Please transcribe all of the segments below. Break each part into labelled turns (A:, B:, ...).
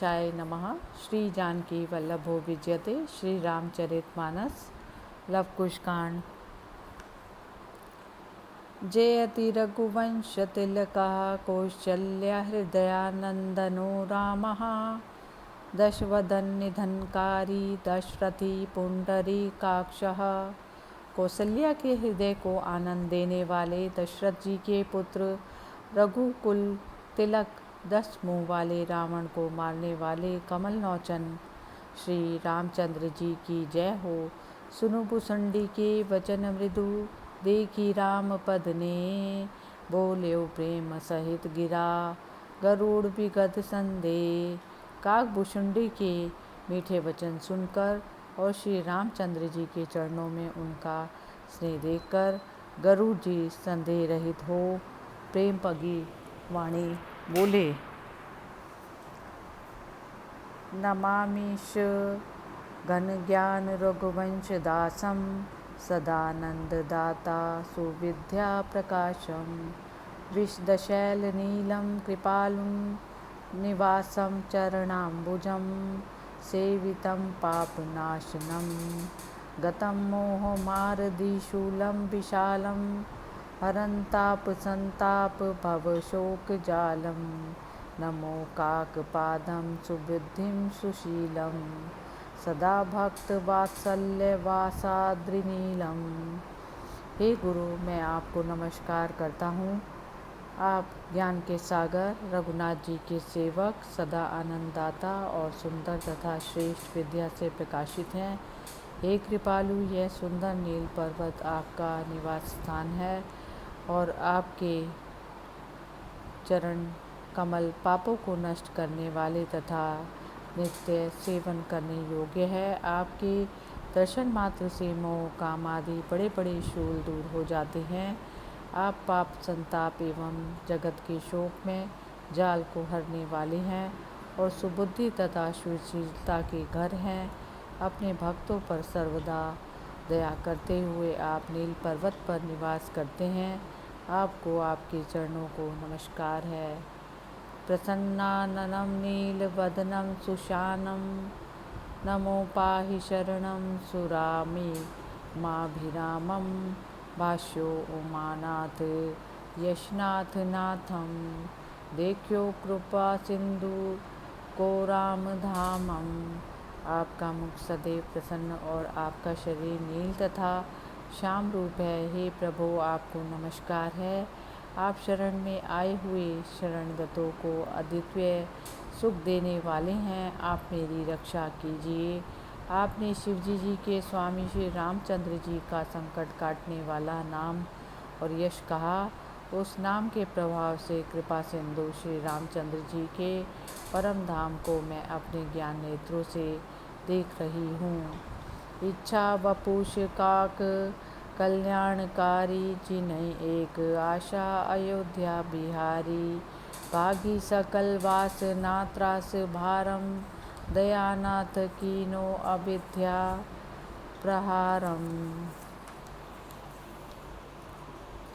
A: गणेशाय नमः। श्री जानकी वल्लभो विजयते। श्री रामचरितमानस लवकुश कांड। जयति रघुवंश तिलकः कौशल्य हृदयानंदनो रामः। दशवदन निधनकारी दशरथी पुंडरीकाक्षः। कौशल्या के हृदय को आनंद देने वाले दशरथ जी के पुत्र रघुकुल तिलक, 10 मुँह वाले रावण को मारने वाले कमल लोचन श्री रामचंद्र जी की जय हो। सुनु भुसंडी के वचन मृदु, देखी राम पद ने बोल्यो प्रेम सहित गिरा। गरुड़ विगत संदेह। काकभूषुंडी के मीठे वचन सुनकर और श्री रामचंद्र जी के चरणों में उनका स्नेह देखकर गरुड़ जी संदेह रहित हो प्रेम पगी वाणी बोले। नमामिष घन ज्ञान रघुवंश दासम, सदानंद दाता सुविद्या प्रकाशम। विशदशैल नीलम कृपालुम, निवासम चरणाम्बुजम। सेवितं पापनाशनम, गतं मोहमारदिशूलं विशालं। हरन्ताप संताप भवशोकजालं, नमो काकपादं सुबुद्धिं सुशीलं। सदा भक्त वात्सल्य वासाद्रिनीलम। हे गुरु, मैं आपको नमस्कार करता हूँ। आप ज्ञान के सागर रघुनाथ जी के सेवक, सदा आनंददाता और सुंदर तथा श्रेष्ठ विद्या से प्रकाशित हैं। हे कृपालु, यह सुंदर नील पर्वत आपका निवास स्थान है और आपके चरण कमल पापों को नष्ट करने वाले तथा नित्य सेवन करने योग्य है। आपके दर्शन मात्र से मोह काम आदि बड़े बड़े शूल दूर हो जाते हैं। आप पाप संताप एवं जगत के शोक में जाल को हरने वाले हैं और सुबुद्धि तथा सुशीलता के घर हैं। अपने भक्तों पर सर्वदा दया करते हुए आप नील पर्वत पर निवास करते हैं। आपको आपके चरणों को नमस्कार है। प्रसन्नाननं नीलवदनं सुशानं, नमो पाहि शरणं सुरामे माभिरामं। भाष्यो उमानाथ यशनाथ नाथम, देखो कृपा सिंधु को राम धामम। आपका मुख सदैव प्रसन्न और आपका शरीर नील तथा श्याम रूप है। हे प्रभु, आपको नमस्कार है। आप शरण में आए हुए शरणगतों को अद्वितीय सुख देने वाले हैं। आप मेरी रक्षा कीजिए। आपने शिवजी जी के स्वामी श्री रामचंद्र जी का संकट काटने वाला नाम और यश कहा। उस नाम के प्रभाव से कृपा सिंधु श्री रामचंद्र जी के परम धाम को मैं अपने ज्ञान नेत्रों से देख रही हूँ। इच्छा वपुष काक कल्याणकारी, जिन्हें एक आशा अयोध्या बिहारी। भागी सकल वासना त्रास भारम, दयानाथ कीनो अविद्या प्रहारम।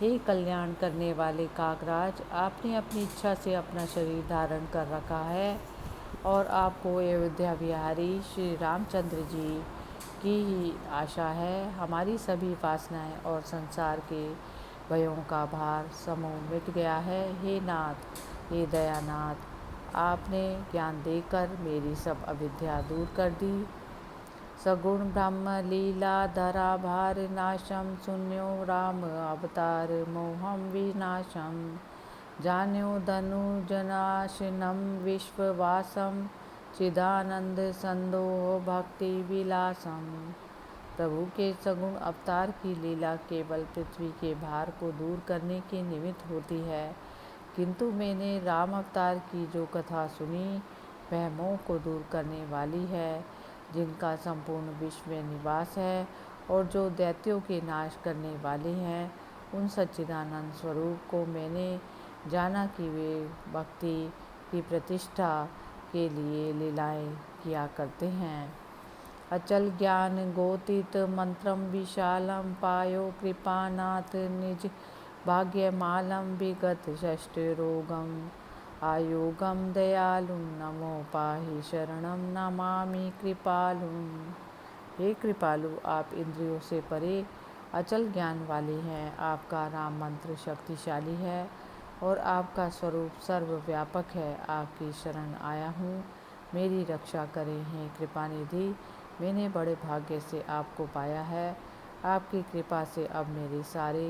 A: हे कल्याण करने वाले काकराज, आपने अपनी इच्छा से अपना शरीर धारण कर रखा है और आपको अयोध्या बिहारी श्री रामचंद्र जी की ही आशा है। हमारी सभी वासनाएं और संसार के भयों का भार समूह मिट गया है। हे नाथ, हे दयानाथ, आपने ज्ञान देकर मेरी सब अविद्या दूर कर दी। सगुण ब्रह्म लीला धरा भार नाशम, सुन्यो राम अवतार मोहम विनाशम। जान्यो धनुजनाशनम विश्ववासम, चिदानंद संदोह भक्ति विलासम। प्रभु के सगुण अवतार की लीला केवल पृथ्वी के भार को दूर करने के निमित्त होती है, किंतु मैंने राम अवतार की जो कथा सुनी वह मोह को दूर करने वाली है, जिनका संपूर्ण विश्व में निवास है और जो दैत्यों के नाश करने वाले हैं। उन सच्चिदानंद स्वरूप को मैंने जाना कि वे भक्ति की प्रतिष्ठा के लिए लीलाएं किया करते हैं। अचल ज्ञान गोतीत मंत्रम विशालम, पायो कृपानाथ निज भाग्यमालम। विगत षष्ठ रोगम आयोगम दयालुं नमो पाहि शरणं नमामि कृपालुं। हे कृपालु, आप इंद्रियों से परे अचल ज्ञान वाले हैं। आपका राम मंत्र शक्तिशाली है और आपका स्वरूप सर्वव्यापक है। आपकी शरण आया हूँ, मेरी रक्षा करें। हैं कृपा निधि, मैंने बड़े भाग्य से आपको पाया है। आपकी कृपा से अब मेरे सारे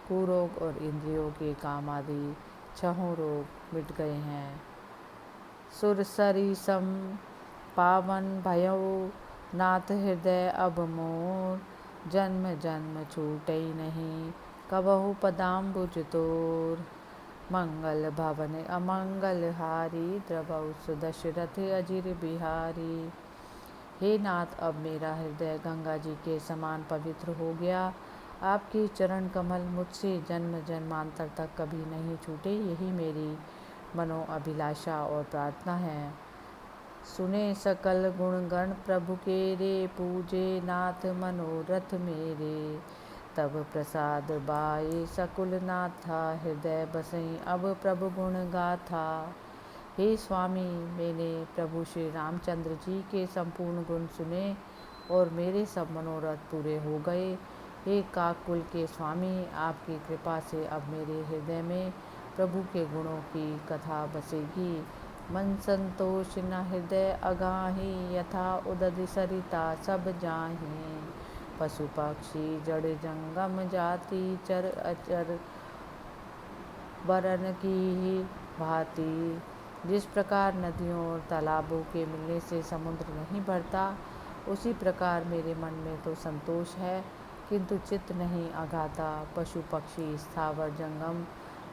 A: कुरोग और इंद्रियों के काम आदि छहों रोग मिट गए हैं। सुरसरी सम पावन भयो नाथ हृदय अब मोर, जन्म जन्म छूटई नहीं कबहु पदाम्बुज तोर। मंगल भवन अमंगल हारी, द्रवौ सुदशरथ अजिर बिहारी। हे नाथ, अब मेरा हृदय गंगा जी के समान पवित्र हो गया। आपके चरण कमल मुझसे जन्म जन्मांतर तक कभी नहीं छूटे, यही मेरी मनो अभिलाषा और प्रार्थना है। सुने सकल गुणगण प्रभु के रे, पूजे नाथ मनोरथ मेरे। तब प्रसाद बाए सकुल नाथा, हृदय बसई अब प्रभु गुण गाथा। हे स्वामी, मैंने प्रभु श्री रामचंद्र जी के संपूर्ण गुण सुने और मेरे सब मनोरथ पूरे हो गए। हे काकुल के स्वामी, आपकी कृपा से अब मेरे हृदय में प्रभु के गुणों की कथा बसेगी। मन संतोष न हृदय अगाही, यथा उदधि सरिता सब जाहीं। पशु पक्षी जड़ जंगम जाति, चर अचर वरन की ही भांति। जिस प्रकार नदियों और तालाबों के मिलने से समुद्र नहीं भरता, उसी प्रकार मेरे मन में तो संतोष है, किंतु चित्त नहीं अगाता। पशु पक्षी स्थावर जंगम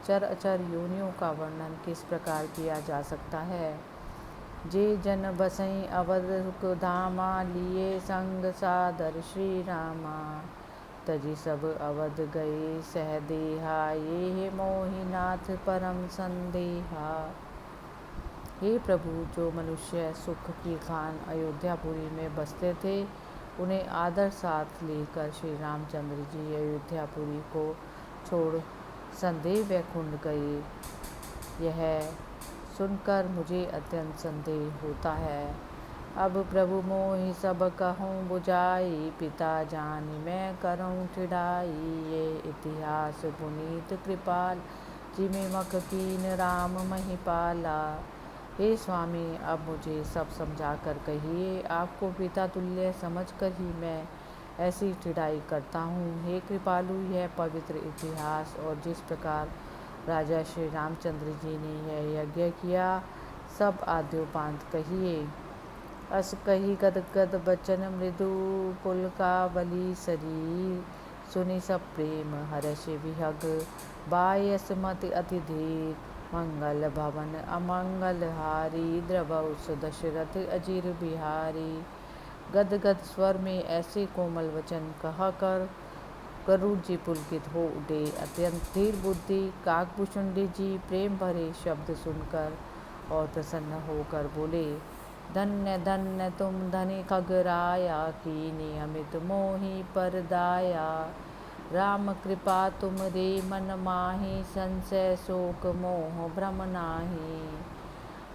A: चर अचर योनियों का वर्णन किस प्रकार किया जा सकता है। जे जन बसई अवध धामा, लिए संग सादर श्री रामा। तजी सब अवध गए सहदेहा, ये मोहिनाथ परम संदेहा। हे प्रभु, जो मनुष्य सुख की खान अयोध्यापुरी में बसते थे, उन्हें आदर साथ लेकर श्री रामचंद्र जी अयोध्यापुरी को छोड़ संदेह वैकुंठ गए। यह सुनकर मुझे अत्यंत संदेह होता है। अब प्रभु मोहि सब कहूँ बुझाई, पिता जानि मैं करऊँ ठिठाई। ये इतिहास पुनीत कृपाल, जिमि मख कीन राम महिपाला। हे स्वामी, अब मुझे सब समझा कर कहिए। आपको पिता तुल्य समझकर ही मैं ऐसी ठिठाई करता हूँ। हे कृपालु, यह पवित्र इतिहास और जिस प्रकार राजा श्री रामचंद्र जी ने यह यज्ञ किया, सब आद्योपांत कहिए। अस कही गद गद बचन मृदु, पुलकावली शरीर। सुनि सब प्रेम हर्ष विहग, बायस मत अति धीर। मंगल भवन अमंगल हारी, द्रवौ सुदशरथ अजिर बिहारी। गद गद स्वर में ऐसे कोमल वचन कहा कर गरुड़ जी पुलकित हो उठे। अत्यंत धीर बुद्धि काकभूषुंडी जी प्रेम भरे शब्द सुनकर और प्रसन्न होकर बोले, धन्य धन्य तुम धनी खगराया, कीनी अमित मोहि पर दाया। राम कृपा तुम रे मन माही, संशय शोक मोह भ्रम नाही।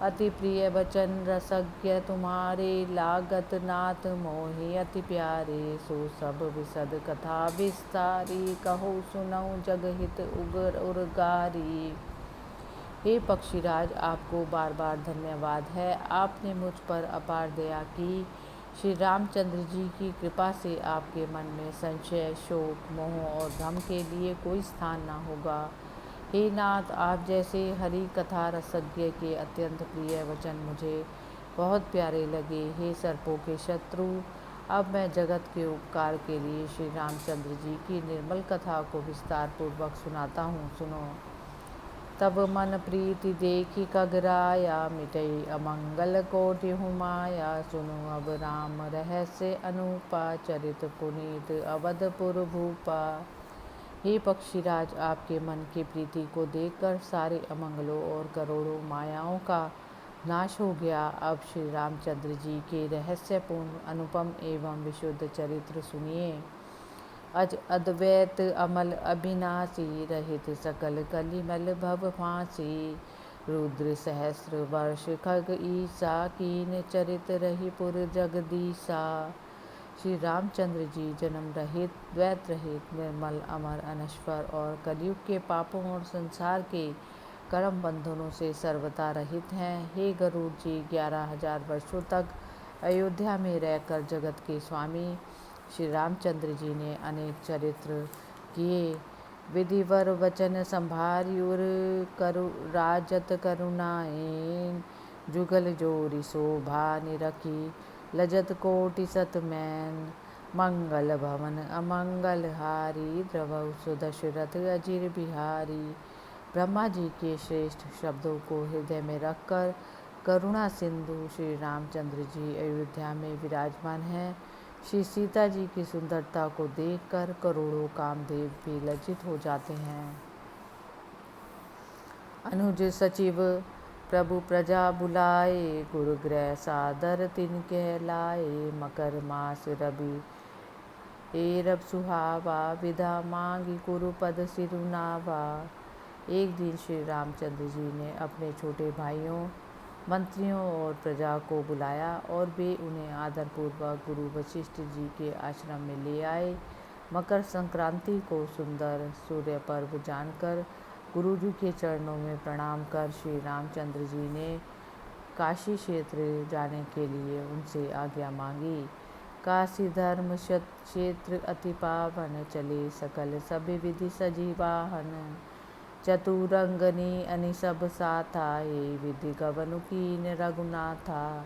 A: अति प्रिय वचन रसज्ञ तुम्हारे, लागत नाथ मोहि अति प्यारे। सो सब विशद कथा विस्तारी, कहो सुनऊं जगहित उगर उर्गारी। हे पक्षीराज, आपको बार बार धन्यवाद है। आपने मुझ पर अपार दया की। श्री रामचंद्र जी की कृपा से आपके मन में संशय, शोक, मोह और भ्रम के लिए कोई स्थान न होगा। हे नाथ, आप जैसे हरि कथा रसज्ञ के अत्यंत प्रिय वचन मुझे बहुत प्यारे लगे। हे सर्पों के शत्रु, अब मैं जगत के उपकार के लिए श्री रामचंद्र जी की निर्मल कथा को विस्तार पूर्वक सुनाता हूँ, सुनो। तब मन प्रीति देखी खगराया, मिटई अमंगल कोटि हुमाया। सुनो अब राम रहस्य अनूपा, चरित पुनीत अवधपुर भूपा। हे पक्षीराज, आपके मन की प्रीति को देखकर सारे अमंगलों और करोड़ों मायाओं का नाश हो गया। अब श्री रामचंद्र जी के रहस्यपूर्ण अनुपम एवं विशुद्ध चरित्र सुनिए। अज अद्वैत अमल अविनाशी, रहित सकल कलिमल भव फांसी। रुद्र सहस्र वर्ष खग ईसा, कीन चरित रही पुर जगदीसा। श्री रामचंद्र जी जन्म रहित, द्वैत रहित, निर्मल, अमर, अनश्वर और कलयुग के पापों और संसार के कर्म बंधनों से सर्वथा रहित हैं। हे गरुड़ जी, 11,000 वर्षों तक अयोध्या में रहकर जगत के स्वामी श्री रामचंद्र जी ने अनेक चरित्र किए। विधिवर वचन संभार्युर, राजत करुणाएं, जुगल जोरी शोभा निरखी, लजत कोटि सतमैन। मंगल भवन अमंगल हारी, द्रवहु सुदशरथ अजिर बिहारी। ब्रह्मा जी के श्रेष्ठ शब्दों को हृदय में रखकर करुणा सिंधु श्री रामचंद्र जी अयोध्या में विराजमान हैं। श्री सीता जी की सुंदरता को देखकर करोड़ों कामदेव भी लज्जित हो जाते हैं। अनुज सचिव प्रभु प्रजा बुलाए, गुरुगृह सादर तिनके लाए। मकर मास रवि एरब सुहावा, विधा मांगी कुरुपद सिरुनावा। एक दिन श्री रामचंद्र जी ने अपने छोटे भाइयों, मंत्रियों और प्रजा को बुलाया और वे उन्हें आदरपूर्वक गुरु वशिष्ठ जी के आश्रम में ले आए। मकर संक्रांति को सुंदर सूर्य पर्व जानकर गुरु जी के चरणों में प्रणाम कर श्री रामचंद्र जी ने काशी क्षेत्र जाने के लिए उनसे आज्ञा मांगी। काशी धर्म क्षेत्र अति पावन, चले सकल सभी विधि सजीवाहन। चतुरंगनी अनि सब साथा, ये विधि गवनु कीन रघुनाथा।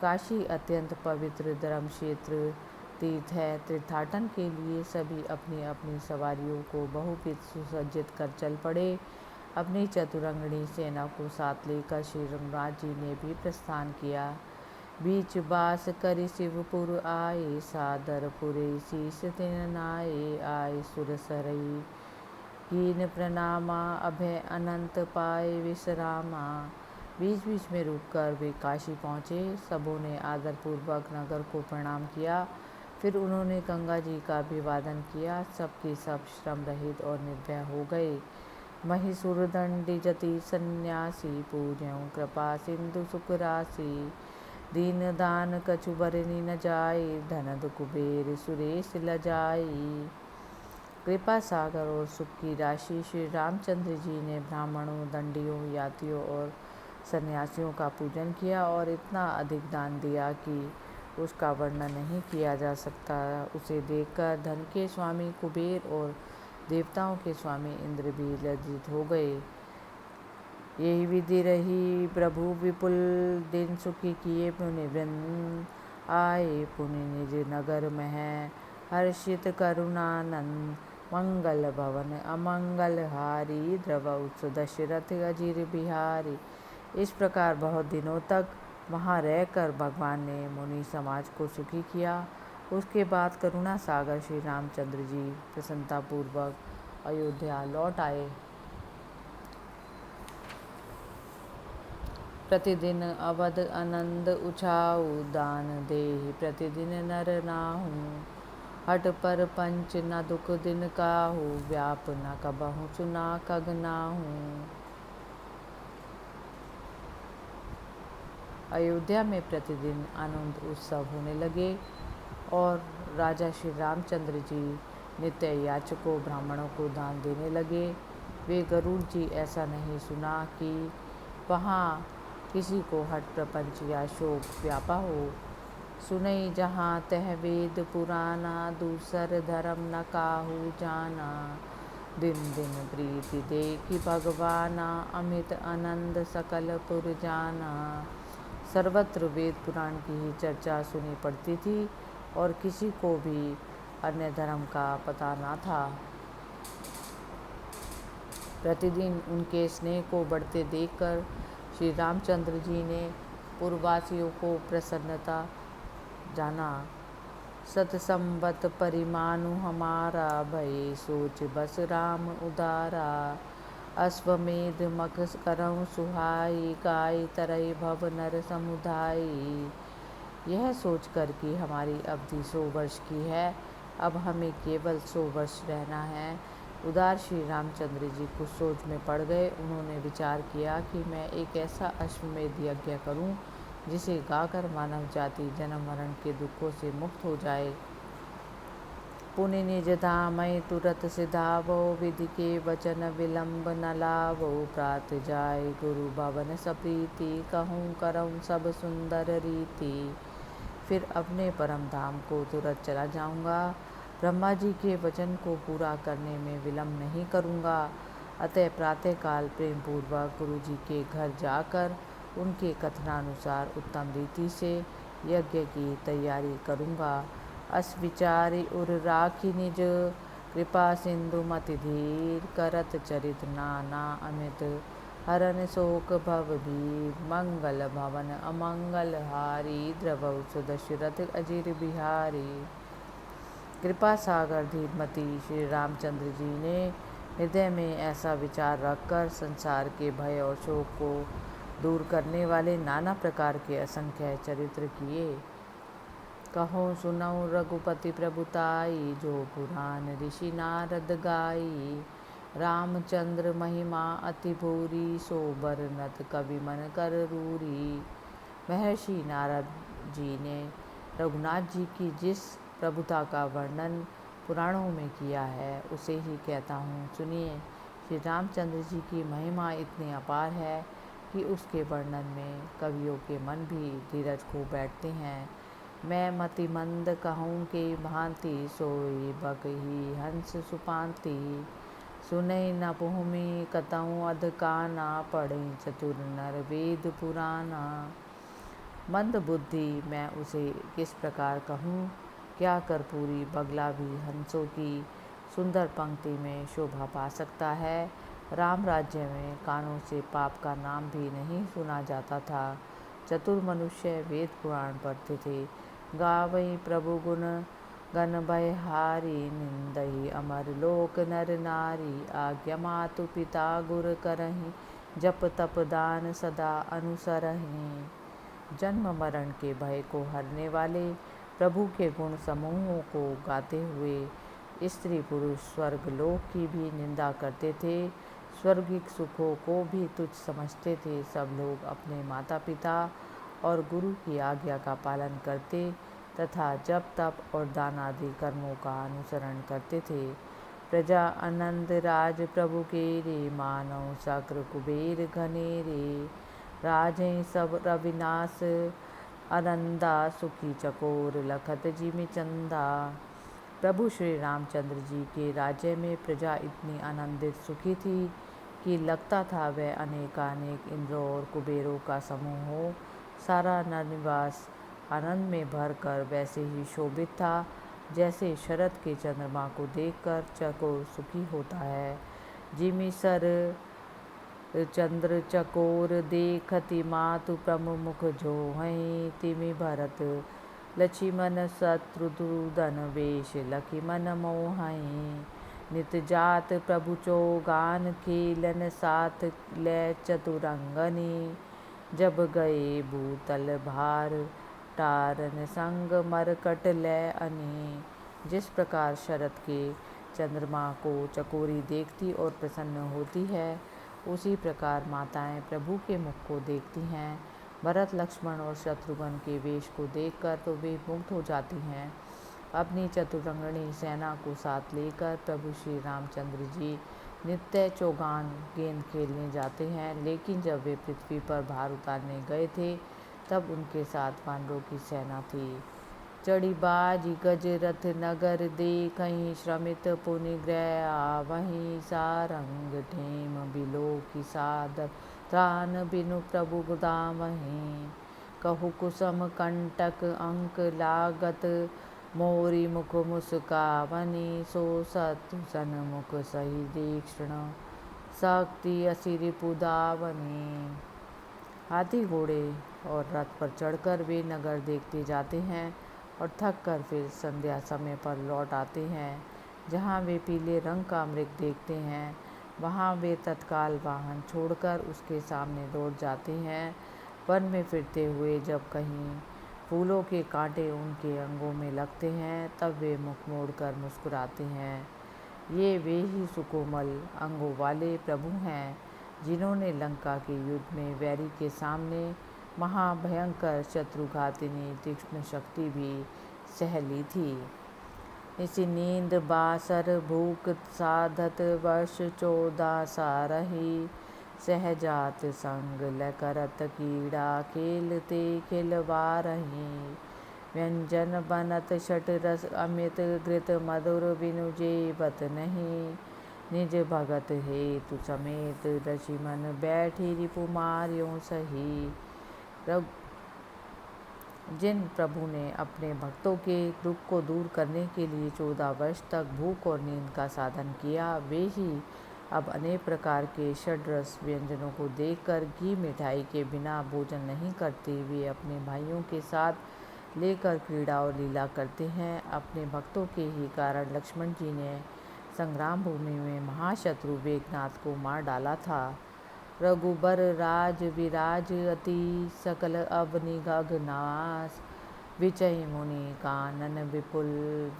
A: काशी अत्यंत पवित्र धर्म क्षेत्र तीर्थ है। तीर्थाटन के लिए सभी अपनी अपनी सवारियों को बहुविध सुसज्जित कर चल पड़े। अपनी चतुरंगणी सेना को साथ लेकर श्री रघुनाथ जी ने भी प्रस्थान किया। बीच बास करि शिवपुर आए, सादरपुरे शीस तिन नाए। आए सुर सरई कीन प्रणामा, अभय अनंत पाए विश्रामा। बीच बीच में रुककर वे काशी पहुँचे। सबों ने आदरपूर्वक नगर को प्रणाम किया। फिर उन्होंने गंगा जी का अभिवादन किया। सबके सब श्रम रहित और निर्भय हो गए। महिषुर दंडी जति सन्यासी, पूज्यों कृपा सिंधु सुख राशि। दीन दान कछु बरनि न जाए, धनद कुबेर सुरेश लजाई। कृपा सागर और सुख की राशि श्री रामचंद्र जी ने ब्राह्मणों, दंडियों, यातियों और सन्यासियों का पूजन किया और इतना अधिक दान दिया कि उसका वर्णन नहीं किया जा सकता। उसे देखकर धन के स्वामी कुबेर और देवताओं के स्वामी इंद्र भी लज्जित हो गए। यही विधि रही प्रभु विपुल, दिन सुखी किए पुण्य वृंद। आए पुण्य निज नगर में है, हर्षित करुणानंद। मंगल भवन अमंगल हारी, द्रवहु दशरथ अजिर बिहारी। इस प्रकार बहुत दिनों तक वहाँ रहकर भगवान ने मुनि समाज को सुखी किया। उसके बाद करुणा सागर श्री रामचंद्र जी प्रसन्नतापूर्वक अयोध्या लौट आए। प्रतिदिन अवध आनंद उछाऊ, दान देहि प्रतिदिन नर नाहू। हट पर पंच न दुख दिन काहू, व्याप न कबहु सुना कग नाहू। अयोध्या में प्रतिदिन आनंद उत्सव होने लगे और राजा श्री रामचंद्र जी नित्य याचकों, ब्राह्मणों को दान देने लगे। वे गरुड़ जी ऐसा नहीं सुना कि वहाँ किसी को हट प्रपंच या शोक व्यापा हो। सुनई जहाँ तह वेद पुराना, दूसर धर्म न काहू जाना। दिन दिन प्रीति देखी भगवाना, अमित आनंद सकल पुर जाना। सर्वत्र वेद पुराण की ही चर्चा सुनी पड़ती थी और किसी को भी अन्य धर्म का पता न था। प्रतिदिन उनके स्नेह को बढ़ते देखकर श्री रामचंद्र जी ने पूर्ववासियों को प्रसन्नता जाना। सतसंबत परिमानु हमारा, भये सोच बस राम उदारा। अश्वमेध मख करऊँ सुहाई, गाय तरई भव नर समुदायी। यह सोचकर कि हमारी अवधि 100 वर्ष की है, अब हमें केवल 100 वर्ष रहना है, उदार श्री रामचंद्र जी कुछ सोच में पड़ गए। उन्होंने विचार किया कि मैं एक ऐसा अश्वमेध यज्ञ करूं जिसे गाकर मानव जाति जन्म मरण के दुखों से मुक्त हो जाए। पुनि निज धामय तुरत सिधावो, विधि के वचन विलंब न लावो। प्रात जाय गुरु भवन सप्रीति, कहूँ करऊँ सब सुंदर रीति। फिर अपने परम धाम को तुरंत चला जाऊंगा। ब्रह्मा जी के वचन को पूरा करने में विलंब नहीं करूंगा। अतः प्रातःकाल प्रेम पूर्वक गुरु जी के घर जाकर उनके कथनानुसार उत्तम रीति से यज्ञ की तैयारी करूंगा। अस विचारी उर राखी निज, कृपा सिंधु मति धीर। करत चरित नाना अमित, हरन शोक भव भीर। मंगल भवन अमंगल हारी, द्रवौ सुदशरथ अजिर बिहारी। कृपा सागर धीरमती श्री रामचंद्र जी ने हृदय में ऐसा विचार रखकर संसार के भय और शोक को दूर करने वाले नाना प्रकार के असंख्य चरित्र किए। कहो सुनऊ रघुपति प्रभुताई, जो पुराण ऋषि नारद गाई। रामचंद्र महिमा अति भूरी, सो बरनत कवि मन कर रूरी। महर्षि नारद जी ने रघुनाथ जी की जिस प्रभुता का वर्णन पुराणों में किया है उसे ही कहता हूँ, सुनिए। श्री रामचंद्र जी की महिमा इतनी अपार है कि उसके वर्णन में कवियों के मन भी धीरज खो बैठते हैं। मैं मति मंद कहूँ के भांति, सोई बकही हंस सुपांति। सुनई न भूमि कतहु अध काना, पढ़े चतुर नर वेद पुराना। मंद बुद्धि मैं उसे किस प्रकार कहूँ, क्या कर्पूरी बगला भी हंसों की सुंदर पंक्ति में शोभा पा सकता है। राम राज्य में कानों से पाप का नाम भी नहीं सुना जाता था। चतुर मनुष्य वेद पुराण पढ़ते थे। गावई प्रभु गुण गण भयहारी, निंदहि अमर लोक नर नारी। आज्ञा मातु पिता गुर करहि, जप तप दान सदा अनुसरहि। जन्म मरण के भय को हरने वाले प्रभु के गुण समूहों को गाते हुए स्त्री पुरुष स्वर्ग लोक की भी निंदा करते थे, स्वर्गिक सुखों को भी तुच्छ समझते थे। सब लोग अपने माता पिता और गुरु की आज्ञा का पालन करते तथा जप तप और दान आदि कर्मों का अनुसरण करते थे। प्रजा आनंद राज प्रभु के रे, मानव शक्र कुबेर घनेरे। राजें सब रविनाश आनंदा, सुखी चकोर लखत जिमि चंदा। प्रभु श्री रामचंद्र जी के राज्य में प्रजा इतनी आनंदित सुखी थी कि लगता था वह अनेकानेक इंद्रों और कुबेरों का समूह हो। सारा नरनिवास आनंद में भरकर वैसे ही शोभित था जैसे शरद के चंद्रमा को देखकर चकोर सुखी होता है। जिमि सर चंद्र चकोर देखति, मातु प्रमुख जोहै। तिमि भरत लक्ष्मण शत्रुधन, वेश लखि मन मोहै। नित जात प्रभु चौगान, खेलन साथ लै चतुरंगनी। जब गए भूतल भार, टारन संग मरकट लै अनि। जिस प्रकार शरद के चंद्रमा को चकोरी देखती और प्रसन्न होती है, उसी प्रकार माताएं प्रभु के मुख को देखती हैं। भरत लक्ष्मण और शत्रुघ्न के वेश को देखकर तो वे मुग्ध हो जाती हैं। अपनी चतुरंगणी सेना को साथ लेकर प्रभु श्री रामचंद्र जी नित्य चौगान गेंद खेलने जाते हैं। लेकिन जब वे पृथ्वी पर भार उतारने गए थे तब उनके साथ वानरों की सेना थी। चढ़ी बाजी गजरथ नगर, देखहीं श्रमित पुनि गृह आवहीं। सारंग ठेम बिलो की सादर, त्राण बिनु प्रभु गोदावहीं। कहु कुसुम कंटक अंक लागत, मोरी मुख मुस्कावनी। सो सत्तु सन्मुख सही तीक्ष्ण, शक्ति असी रिपुदावनी। हाथी घोड़े और रथ पर चढ़कर वे नगर देखते जाते हैं और थक कर फिर संध्या समय पर लौट आते हैं। जहाँ वे पीले रंग का मृग देखते हैं वहाँ वे तत्काल वाहन छोड़कर उसके सामने दौड़ जाते हैं। वन में फिरते हुए जब कहीं फूलों के कांटे उनके अंगों में लगते हैं तब वे मुख मोड़कर मुस्कुराते हैं। ये वे ही सुकोमल अंगों वाले प्रभु हैं जिन्होंने लंका के युद्ध में वैरी के सामने महाभयंकर शत्रुघातिनी तीक्ष्ण शक्ति भी सह ली थी। इसी नींद बासर भूख साधत वर्ष 14 सारही, सहजात संग लकरत कीड़ा खेलते खिलवारही, व्यंजन बनत शट रस अमित घृत मधुर बिनु जेबत नहीं, निज भगत हेतु समेत ऋषि मन बैठी रिपु मार्यों सही। जिन प्रभु ने अपने भक्तों के दुख को दूर करने के लिए 14 वर्ष तक भूख और नींद का साधन किया, वे ही अब अनेक प्रकार के षड्रस व्यंजनों को देखकर घी मिठाई के बिना भोजन नहीं करते, वे अपने भाइयों के साथ लेकर क्रीड़ा और लीला करते हैं। अपने भक्तों के ही कारण लक्ष्मण जी ने संग्राम भूमि में महाशत्रु वेगनाथ को मार डाला था। रघुबर राज विराज अति सकल अवनि गगनास, विचय मुनि कानन विपुल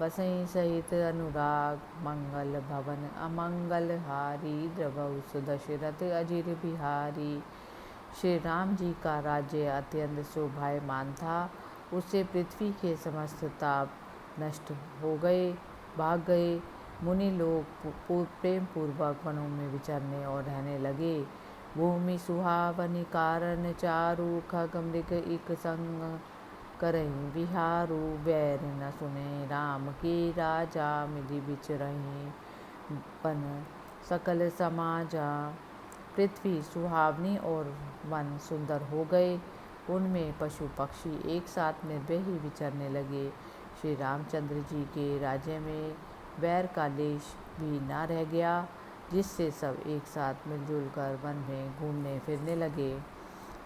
A: बसई सहित अनुराग, मंगल भवन अमंगल हारी द्रवहु दशरथ अजिर बिहारी। श्री राम जी का राज्य अत्यंत शोभायमान था, उससे पृथ्वी के समस्त ताप नष्ट हो गए, भाग गए। मुनि लोग प्रेम पूर्वक वनों में विचरने और रहने लगे। भूमि सुहावनी कारण चारु, खग मृग इक संग करहीं विहारु, बैर न सुने राम के राजा, मिलि विचरहीं वन सकल समाजा। पृथ्वी सुहावनी और वन सुंदर हो गए, उनमें पशु पक्षी एक साथ निर्भय ही विचरने लगे। श्री रामचंद्र जी के राज्य में बैर का लेश भी न रह गया, जिससे सब एक साथ मिलजुल कर वन में घूमने फिरने लगे।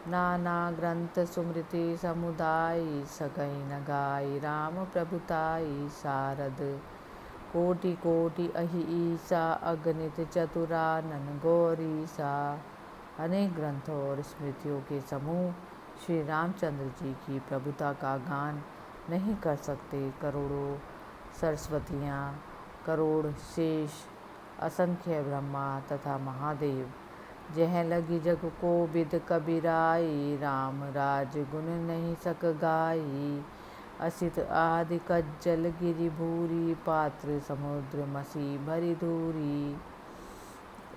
A: नाना ग्रंथ सुमृति समुदाय, सकई न गाय राम प्रभुताई, सारद कोटि कोटि अहि ईसा, अगणित चतुरानन गौरी सा। अनेक ग्रंथों और स्मृतियों के समूह श्री रामचंद्र जी की प्रभुता का गान नहीं कर सकते। करोड़ों सरस्वतियाँ, करोड़ शेष, असंख्य ब्रह्मा तथा महादेव, जह लगी जग को बिद कबीराई, राम राज गुण नहीं सक गाई। असित आदि कज्जल गिरि भूरी, पात्र समुद्र मसी भरी धूरी।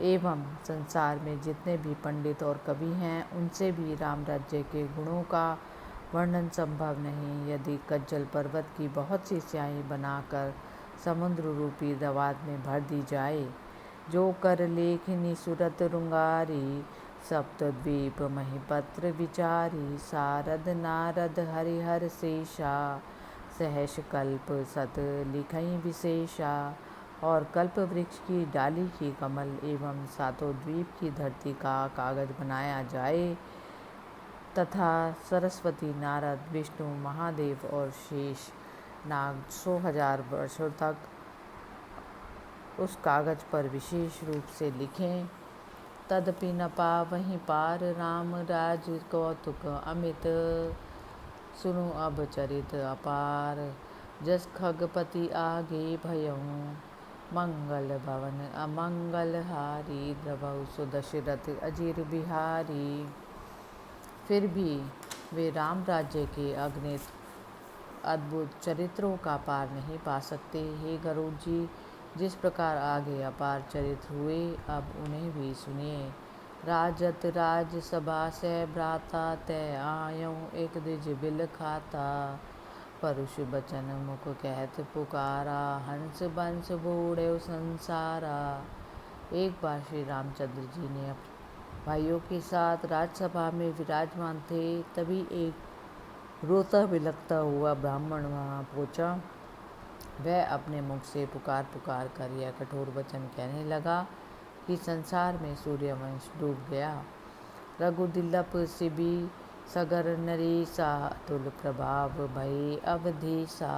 A: एवं संसार में जितने भी पंडित और कवि हैं, उनसे भी राम राज्य के गुणों का वर्णन संभव नहीं। यदि कज्जल पर्वत की बहुत सी स्याही बनाकर समुद्र रूपी दवात में भर दी जाए, जो कर लेखनी सुरत रुंगारी, सप्तद्वीप महिपत्र विचारी, सारद नारद हरिहर शेषा, सहस कल्प सत लिखई विशेषा। और कल्प वृक्ष की डाली की कमल एवं सातों द्वीप की धरती का कागज बनाया जाए, तथा सरस्वती, नारद, विष्णु, महादेव और शेष नाग 100,000 वर्षों तक उस कागज पर विशेष रूप से लिखें। तदपि न पावहीं पार, राम राज कौतुक अमित, सुनु अब चरित अपार, जस खगपति आगे भयऊँ, मंगल भवन अमंगल हारी, द्रवहु सो दशरथ अजिर बिहारी। फिर भी वे राम राज्य के अगणित अद्भुत चरित्रों का पार नहीं पा सकते। हे गरुड़ जी, जिस प्रकार आगे अपार चरित्र हुए, अब उन्हें भी सुनिए। राजत राज सभा से भ्राता, तय आयों एक द्विज बिल खाता, परुष बचन मुख कहत पुकारा, हंस बंस बूढ़े संसारा। एक बार श्री रामचंद्र जी ने भाइयों के साथ राजसभा में विराजमान थे, तभी एक रोता बिलखता हुआ ब्राह्मण वहाँ पहुँचा। वह अपने मुख से पुकार पुकार कर यह कठोर वचन कहने लगा कि संसार में सूर्यवंश डूब गया। रघुदिलप सिबी सगर नरेसा, तुल प्रभाव भय अवधेसा,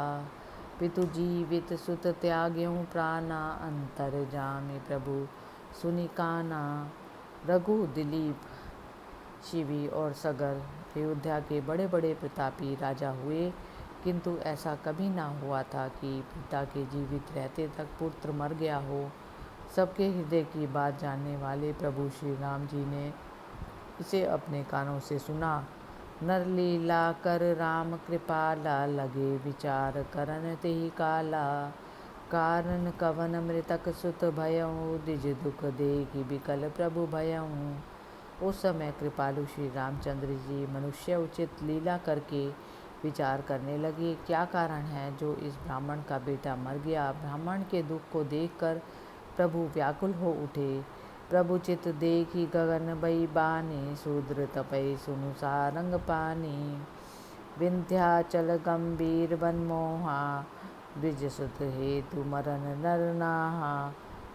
A: पितु जीवित सुत त्याग्यों प्राणा, अंतर जामि प्रभु सुनिकाना। रघु, दिलीप, शिवी और सगर अयोध्या के बड़े बड़े प्रतापी राजा हुए, किंतु ऐसा कभी ना हुआ था कि पिता के जीवित रहते तक पुत्र मर गया हो। सबके हृदय की बात जानने वाले प्रभु श्री राम जी ने इसे अपने कानों से सुना। नर लीला कर राम कृपाला, लगे विचार करन तेहि काला। कारण कवन मृतक सुत भयऊ, द्विज दुख देखि बिकल प्रभु भयऊ। उस समय कृपालु श्री रामचंद्र जी मनुष्य उचित लीला करके विचार करने लगे, क्या कारण है जो इस ब्राह्मण का बेटा मर गया। ब्राह्मण के दुख को देखकर प्रभु व्याकुल हो उठे। प्रभु चित देखी गगन बई बानी, शूद्र तपय सुनु सारंग पानी। विंध्याचल गंभीर बन मोहा, द्विज सुत हेतु मरन नर नाहा।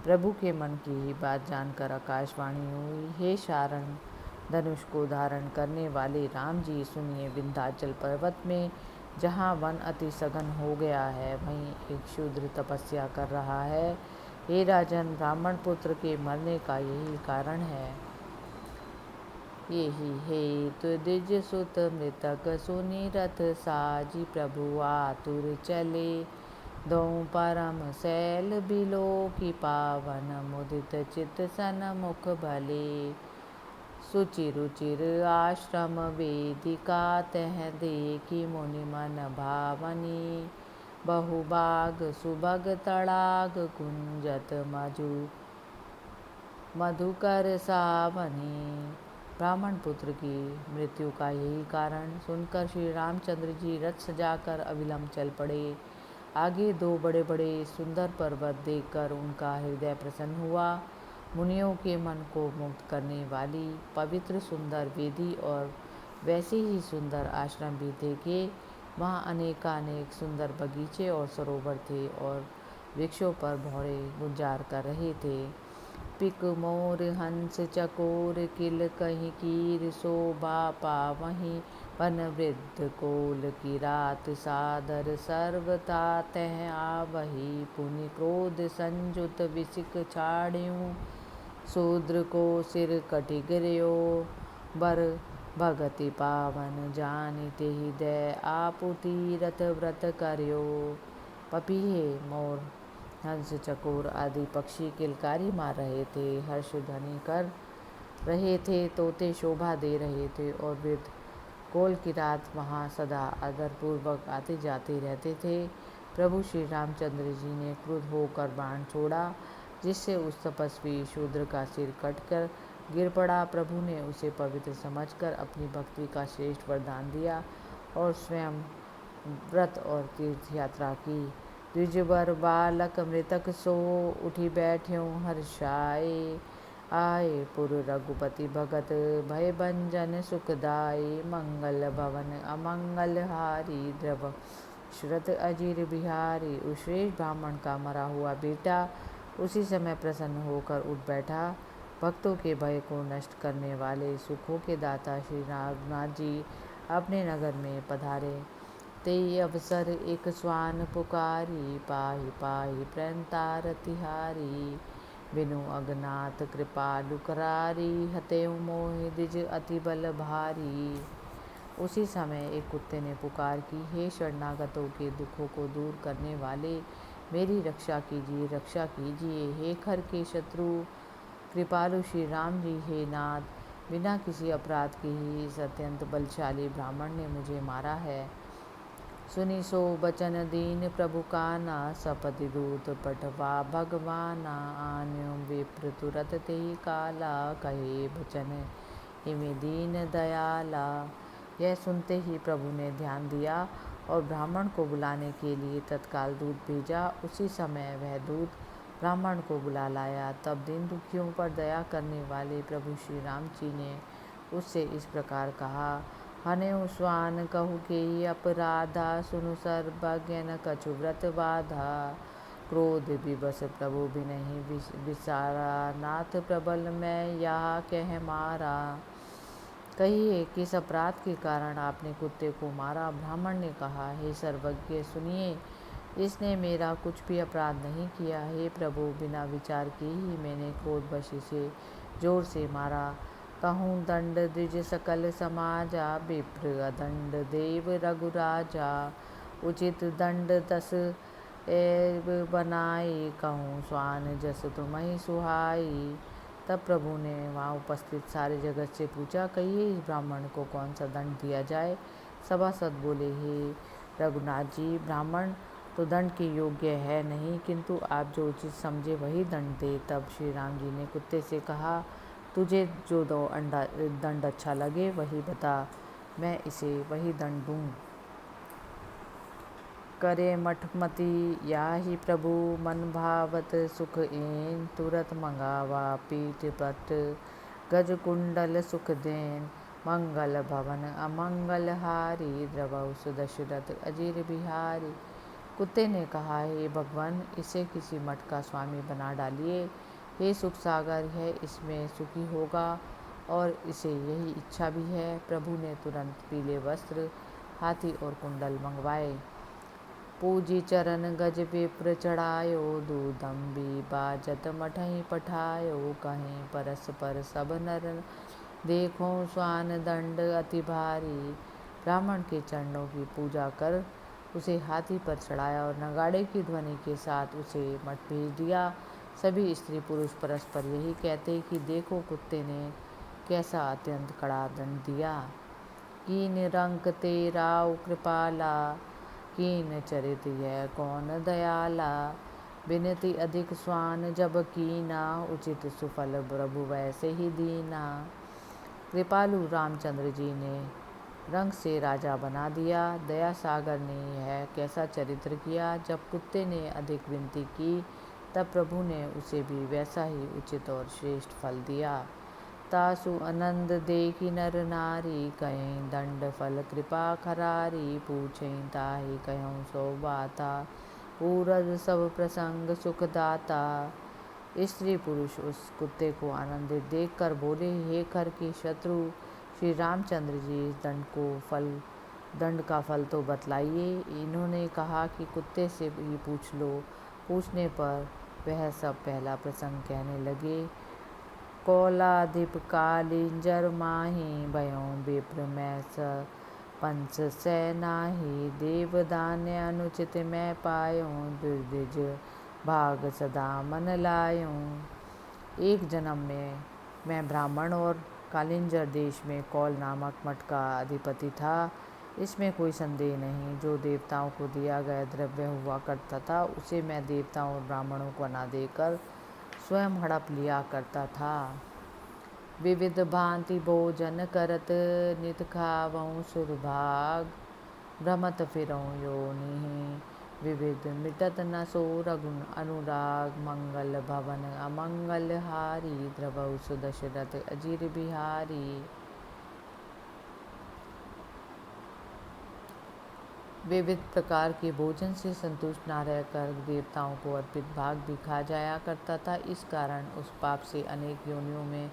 A: प्रभु के मन की ही बात जानकर आकाशवाणी हुई, हे शारण धनुष को धारण करने वाले राम जी, सुनिए। विंध्याचल पर्वत में जहाँ वन अति सघन हो गया है, वहीं एक शूद्र तपस्या कर रहा है। हे राजन, ब्राह्मण पुत्र के मरने का यही कारण है। यही हेतु द्विज सुत मृतक सुनि रथ साजी, प्रभु आतुर चले दो परम शैल बिलो की पावन, मुदित चित सन मुख भले। सुचि रुचिर आश्रम वेदिका, तह देखी मुनि मन भावनी। बहुबाग सुभग तड़ाग कुंजत, मधुकर सावनी। ब्राह्मण पुत्र की मृत्यु का यही कारण सुनकर श्री रामचंद्र जी रथ सजाकर अविलंब चल पड़े। आगे दो बड़े बड़े सुंदर पर्वत देखकर उनका हृदय प्रसन्न हुआ। मुनियों के मन को मुक्त करने वाली पवित्र सुंदर वेदी और वैसे ही सुंदर आश्रम भी देखे। वहाँ अनेकानेक सुंदर बगीचे और सरोवर थे और वृक्षों पर भौरे गुंजार कर रहे थे। पिक मोर हंस चकोर, किल कहीं कीर शोभा पावहीं। वन वृद्ध कोल की रात, सादर सर्वथा तह आवही। पुनि क्रोध संजुत विसिक छाड़्यूं, शूद्र को सिर कटि गिर्यो। बर भगति पावन जानि तेहि दय, आपु तीरथ व्रत कर्यो। पपीहे मोर हंस चकोर आदि पक्षी किलकारी मार रहे थे, हर्ष ध्वनि कर रहे थे, तोते शोभा दे रहे थे और वृद्ध कोल की रात वहाँ सदा आदरपूर्वक आते जाते रहते थे। प्रभु श्री रामचंद्र जी ने क्रुद्ध होकर बाण छोड़ा, जिससे उस तपस्वी शूद्र का सिर कटकर गिर पड़ा। प्रभु ने उसे पवित्र समझकर अपनी भक्ति का श्रेष्ठ वरदान दिया और स्वयं व्रत और तीर्थ यात्रा की। द्विजवर बालक मृतक सो, उठी बैठ्यों हर्षाए। आए पुर रघुपति भगत, भय भंजन सुखदाई। मंगल भवन अमंगल हारी, द्रव श्रुत अजीर बिहारी। उस श्रेष्ठ ब्राह्मण का मरा हुआ बेटा उसी समय प्रसन्न होकर उठ बैठा। भक्तों के भय को नष्ट करने वाले सुखों के दाता श्री रघुनाथ जी अपने नगर में पधारे। तेई अवसर एक स्वान पुकारी, पाहि पाहि प्रणतार तिहारी। बिनु अगनाथ कृपालु करारी, हतेउ मोहि द्विज अति बल भारी। उसी समय एक कुत्ते ने पुकार की, हे शरणागतों के दुखों को दूर करने वाले, मेरी रक्षा कीजिए, रक्षा कीजिए। हे खर के शत्रु कृपालु श्री राम जी, हे नाथ, बिना किसी अपराध के ही इस अत्यंत बलशाली ब्राह्मण ने मुझे मारा है। सुनि सो बचन दीन प्रभु काना, सपति दूत पठवा भगवाना। आन्यो विप्र तुरत तेहि काला, कहे बचन हिमे दीन दयाला। यह सुनते ही प्रभु ने ध्यान दिया और ब्राह्मण को बुलाने के लिए तत्काल दूत भेजा। उसी समय वह दूत ब्राह्मण को बुला लाया। तब दीन दुखियों पर दया करने वाले प्रभु श्री राम जी ने उससे इस प्रकार कहा, हनेउ स्वान कहु के अपराधा, सुनु सर्वज्ञ न कछु व्रत बाधा। क्रोध विवश प्रभु बिनहि विसारा, नाथ प्रबल मैं यहाँ कह मारा। कहिए किस अपराध के कारण आपने कुत्ते को मारा। ब्राह्मण ने कहा, हे सर्वज्ञ सुनिए, इसने मेरा कुछ भी अपराध नहीं किया। हे प्रभु, बिना विचार के ही मैंने क्रोधवश इसे जोर से मारा। कहूँ दंड द्विज सकल समाजा, विप्र अदंड देव रघुराजा। उचित दंड तस एब बनाई, कहूँ स्वान जस तुम्हें सुहाई। तब प्रभु ने वहाँ उपस्थित सारे जगत से पूछा, कहिए इस ब्राह्मण को कौन सा दंड दिया जाए। सभासद बोले, हे रघुनाथ जी, ब्राह्मण तो दंड के योग्य है नहीं, किंतु आप जो उचित समझे वही दंड दे। तब श्री राम जी ने कुत्ते से कहा, तुझे जो दंड अच्छा लगे वही बता, मैं इसे वही दंड दूँ। करे मठमति याहि प्रभु, मन भावत सुख एन। तुरत मंगावा पीठ पट, गज कुंडल सुख देन। मंगल भवन अमंगल हारी, द्रवहु सुदशरथ अजीर बिहारी। कुत्ते ने कहा, हे भगवान, इसे किसी मठ का स्वामी बना डालिए। हे सुख सागर, है इसमें सुखी होगा और इसे यही इच्छा भी है। प्रभु ने तुरंत पीले वस्त्र, हाथी और कुंडल मंगवाए। पूजी चरण गज विप्र चढ़ायो, दूदम्बी बाजत मठहि पठायो। कहीं परस्पर सब नर, देखो स्वान दंड अति भारी। ब्राह्मण के चरणों की पूजा कर उसे हाथी पर चढ़ाया और नगाड़े की ध्वनि के साथ उसे मठ भेज दिया। सभी स्त्री पुरुष परस्पर यही कहते कि देखो कुत्ते ने कैसा अत्यंत कड़ा दंड दिया। कीन रंक तेराव कृपाला, कीन चरित यह कौन दयाला। विनती अधिक स्वान जब कीना, उचित सुफल प्रभु वैसे ही दीना। कृपालु रामचंद्र जी ने रंग से राजा बना दिया। दया सागर ने यह कैसा चरित्र किया। जब कुत्ते ने अधिक विनती की तब प्रभु ने उसे भी वैसा ही उचित और श्रेष्ठ फल दिया। तासु आनंद देखी नर नारी, कहें दंड फल कृपा खरारी। पूछें ताहि कहूँ सो बाता, पूरज सब प्रसंग सुखदाता। स्त्री पुरुष उस कुत्ते को आनंदित देखकर बोले, हे खर के शत्रु श्री रामचंद्र जी, इस दंड का फल तो बतलाइए। इन्होंने कहा कि कुत्ते से ही पूछ लो। पूछने पर वह सब पहला प्रसंग कहने लगे। कौलाधिप कालिंजर माही, भयों विप्र मैं पंच सैनाही। देवदान्य अनुचित मैं पायों, दुर्दिज भाग सदा मन लायों। एक जन्म में मैं ब्राह्मण और कालिंजर देश में कौल नामक मठ का अधिपति था। इसमें कोई संदेह नहीं, जो देवताओं को दिया गया द्रव्य हुआ करता था उसे मैं देवताओं और ब्राह्मणों को न देकर स्वयं हड़प लिया करता था। विविध भांति भोजन करत, नित खावऊँ सुरभाग। भ्रमत फिरऊँ योनिहि, विविध मिटत न सो रघुन अनुराग। मंगल भवन अमंगल हारी, द्रवहु सुदशरथ अजीर बिहारी। विविध प्रकार के भोजन से संतुष्ट न रहकर देवताओं को अर्पित भाग भी खा जाया करता था। इस कारण उस पाप से अनेक योनियों में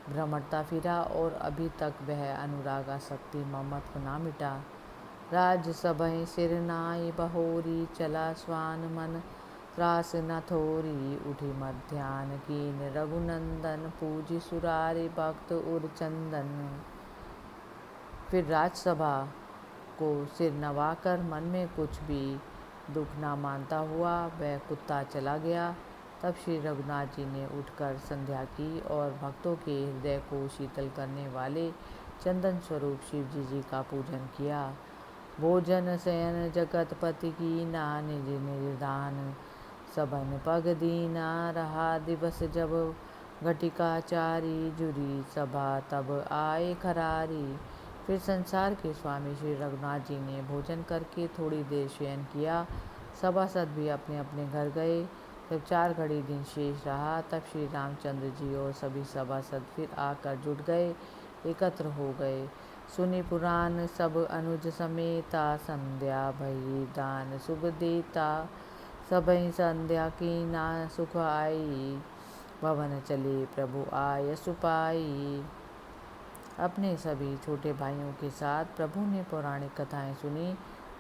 A: भ्रमणता फिरा और अभी तक वह अनुराग आसक्ति ममत्व ना मिटा। राजसभय सिर नाई बहोरी, चला स्वान मन त्रास न थोरी। उठी मध्यान कीन रघुनंदन, पूजी सुरारी भक्त उर चंदन। फिर राजसभा को सिर नवाकर मन में कुछ भी दुख ना मानता हुआ वह कुत्ता चला गया। तब श्री रघुनाथ जी ने उठकर संध्या की और भक्तों के हृदय को शीतल करने वाले चंदन स्वरूप शिवजी जी का पूजन किया। भोजन शयन जगतपति की ना, निज निज दान सबन पग दीना। रहा दिवस जब घटिकाचारी, जुरी सभा तब आए खरारी। फिर संसार के स्वामी श्री रघुनाथ जी ने भोजन करके थोड़ी देर शयन किया। सभासद भी अपने अपने घर गए। जब 4 घड़ी दिन शेष रहा तब श्री रामचंद्र जी और सभी सभासद फिर आकर जुट गए, एकत्र हो गए। सुनि पुराण सब अनुज समेता, संध्या भई दान शुभ देता। सबहि संध्या की ना सुख आई, भवन चले प्रभु आय सुपाई। अपने सभी छोटे भाइयों के साथ प्रभु ने पौराणिक कथाएं सुनी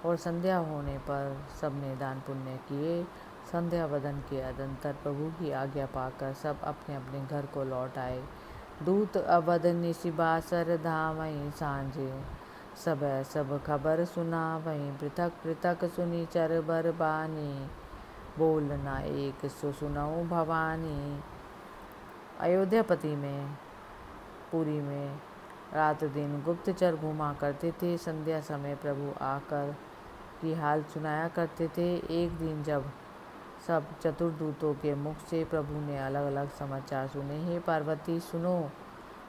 A: और संध्या होने पर सबने दान पुण्य किए। संध्या वदन के अनंतर प्रभु की आज्ञा पाकर सब अपने अपने घर को लौट आए। दूत अवध निशिबासर धामहि, सांझे सब खबर सुना वहीं पृथक पृथक सुनी चरबर बानी, बोलना एक सो सुनऊ भवानी। अयोध्यापति में पुरी में रात दिन गुप्तचर घूमा करते थे। संध्या समय प्रभु आकर की हाल सुनाया करते थे। एक दिन जब सब चतुर्दूतों के मुख से प्रभु ने अलग अलग समाचार सुने। हे पार्वती सुनो,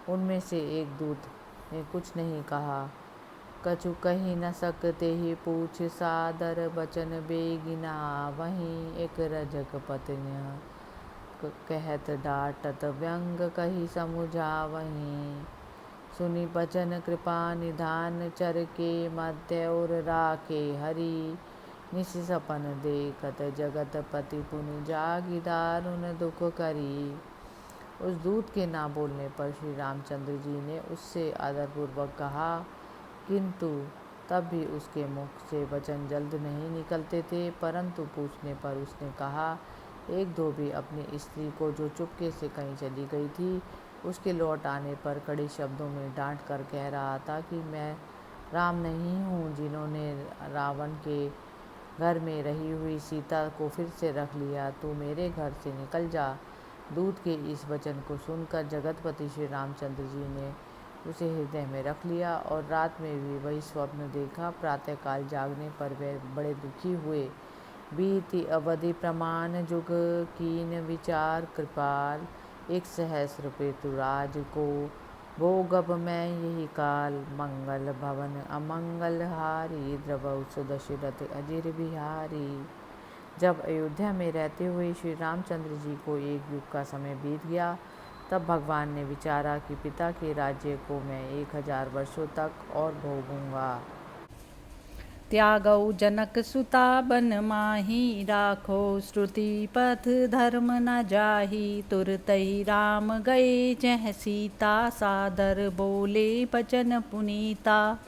A: उनमें से एक दूत ने कुछ नहीं कहा, कछु कही न सकते ही पूछ सादर बचन बेगिना। वहीं एक रजक पत्नी कहत डांटत व्यंग कही समुझा। वहीं सुनी बचन कृपा निधान चर के मध्य और राखे हरि। निश सपन देखत जगत पति पुनि जागी दारुण दुख करी। उस दूत के ना बोलने पर श्री रामचंद्र जी ने उससे आदरपूर्वक कहा, किंतु तब भी उसके मुख से वचन जल्द नहीं निकलते थे। परंतु पूछने पर उसने कहा, एक धोबी अपनी स्त्री को जो चुपके से कहीं चली गई थी, उसके लौट आने पर कड़े शब्दों में डांट कर कह रहा था कि मैं राम नहीं हूँ जिन्होंने रावण के घर में रही हुई सीता को फिर से रख लिया। तू मेरे घर से निकल जा। दूत के इस वचन को सुनकर जगतपति श्री रामचंद्र जी ने उसे हृदय में रख लिया और रात में भी वही स्वप्न देखा। प्रातःकाल जागने पर वे बड़े दुखी हुए। बीती अवधि प्रमाण जुग कीन विचार कृपाल। 1 सहस्र पेतुराज को भोगब मैं यही काल। मंगल भवन अमंगल हारी, द्रवौ सुदशरथ अजिर बिहारी। जब अयोध्या में रहते हुए श्री रामचंद्र जी को एक युग का समय बीत गया, तब भगवान ने विचारा कि पिता के राज्य को मैं 1000 वर्षों तक और भोगूंगा।
B: त्यागौ जनक सुता बन माही, राखो श्रुति पथ धर्म न जाही। तुरतहि राम गए जह सीता, सादर बोले बचन पुनीता।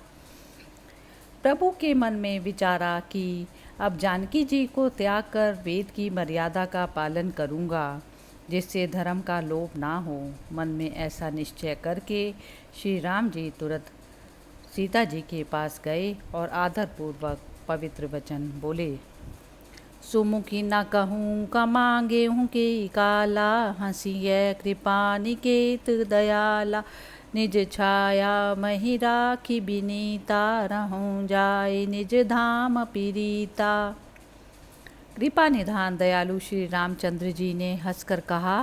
B: प्रभु के मन में विचारा कि अब जानकी जी को त्याग कर वेद की मर्यादा का पालन करूँगा, जिससे धर्म का लोप ना हो। मन में ऐसा निश्चय करके श्री राम जी तुरंत सीता जी के पास गए और आदरपूर्वक पवित्र वचन बोले। सुमुखी न कहूँ क मांगे हूँ के काला, हंसिय कृपा निकेत दयाला। निज छाया मही राखी बिनीता, रहूँ जाए निज धाम पीरीता। कृपा निधान दयालु श्री रामचंद्र जी ने हंसकर कहा,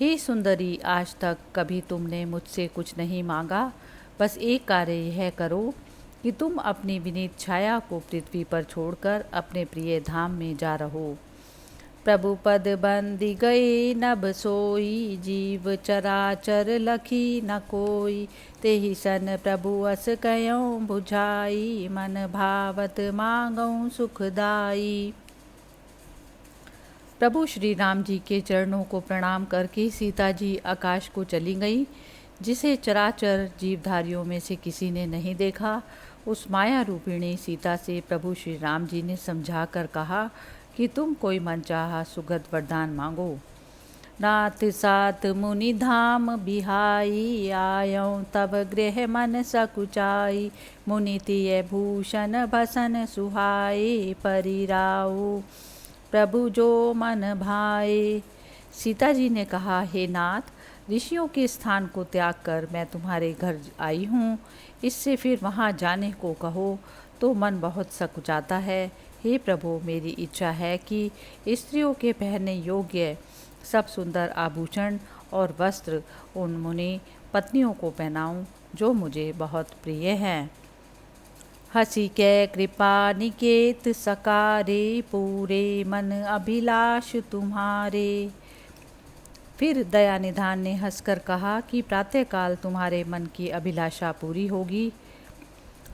B: हे सुंदरी, आज तक कभी तुमने मुझसे कुछ नहीं मांगा। बस एक कार्य यह करो कि तुम अपनी विनीत छाया को पृथ्वी पर छोड़कर अपने प्रिय धाम में जा रहो। प्रभु पद बंदी गए नभ सोई, जीव चराचर लखी न कोई। तेहि सन प्रभु अस कयों बुझाई, मन भावत मांगऊं सुखदाई। प्रभु श्री राम जी के चरणों को प्रणाम करके सीता जी आकाश को चली गई, जिसे चराचर जीवधारियों में से किसी ने नहीं देखा। उस माया रूपिणी सीता से प्रभु श्री राम जी ने समझा कर कहा कि तुम कोई मनचाहा सुगत वरदान मांगो। नाथ सात मुनि धाम बिहाई, आयों तब गृह मन सकुचाई। मुनि तिय भूषण भसन सुहाए, परिराऊ प्रभु जो मन भाए। सीता जी ने कहा, हे नाथ, ऋषियों के स्थान को त्याग कर मैं तुम्हारे घर आई हूँ। इससे फिर वहाँ जाने को कहो तो मन बहुत सकुचाता है। हे प्रभु, मेरी इच्छा है कि स्त्रियों के पहनने योग्य सब सुंदर आभूषण और वस्त्र उन मुनि पत्नियों को पहनाऊं जो मुझे बहुत प्रिय हैं। हसी के कृपा निकेत सकारे, पूरे मन अभिलाष तुम्हारे। फिर दया निधान ने हंसकर कहा कि प्रातःकाल तुम्हारे मन की अभिलाषा पूरी होगी।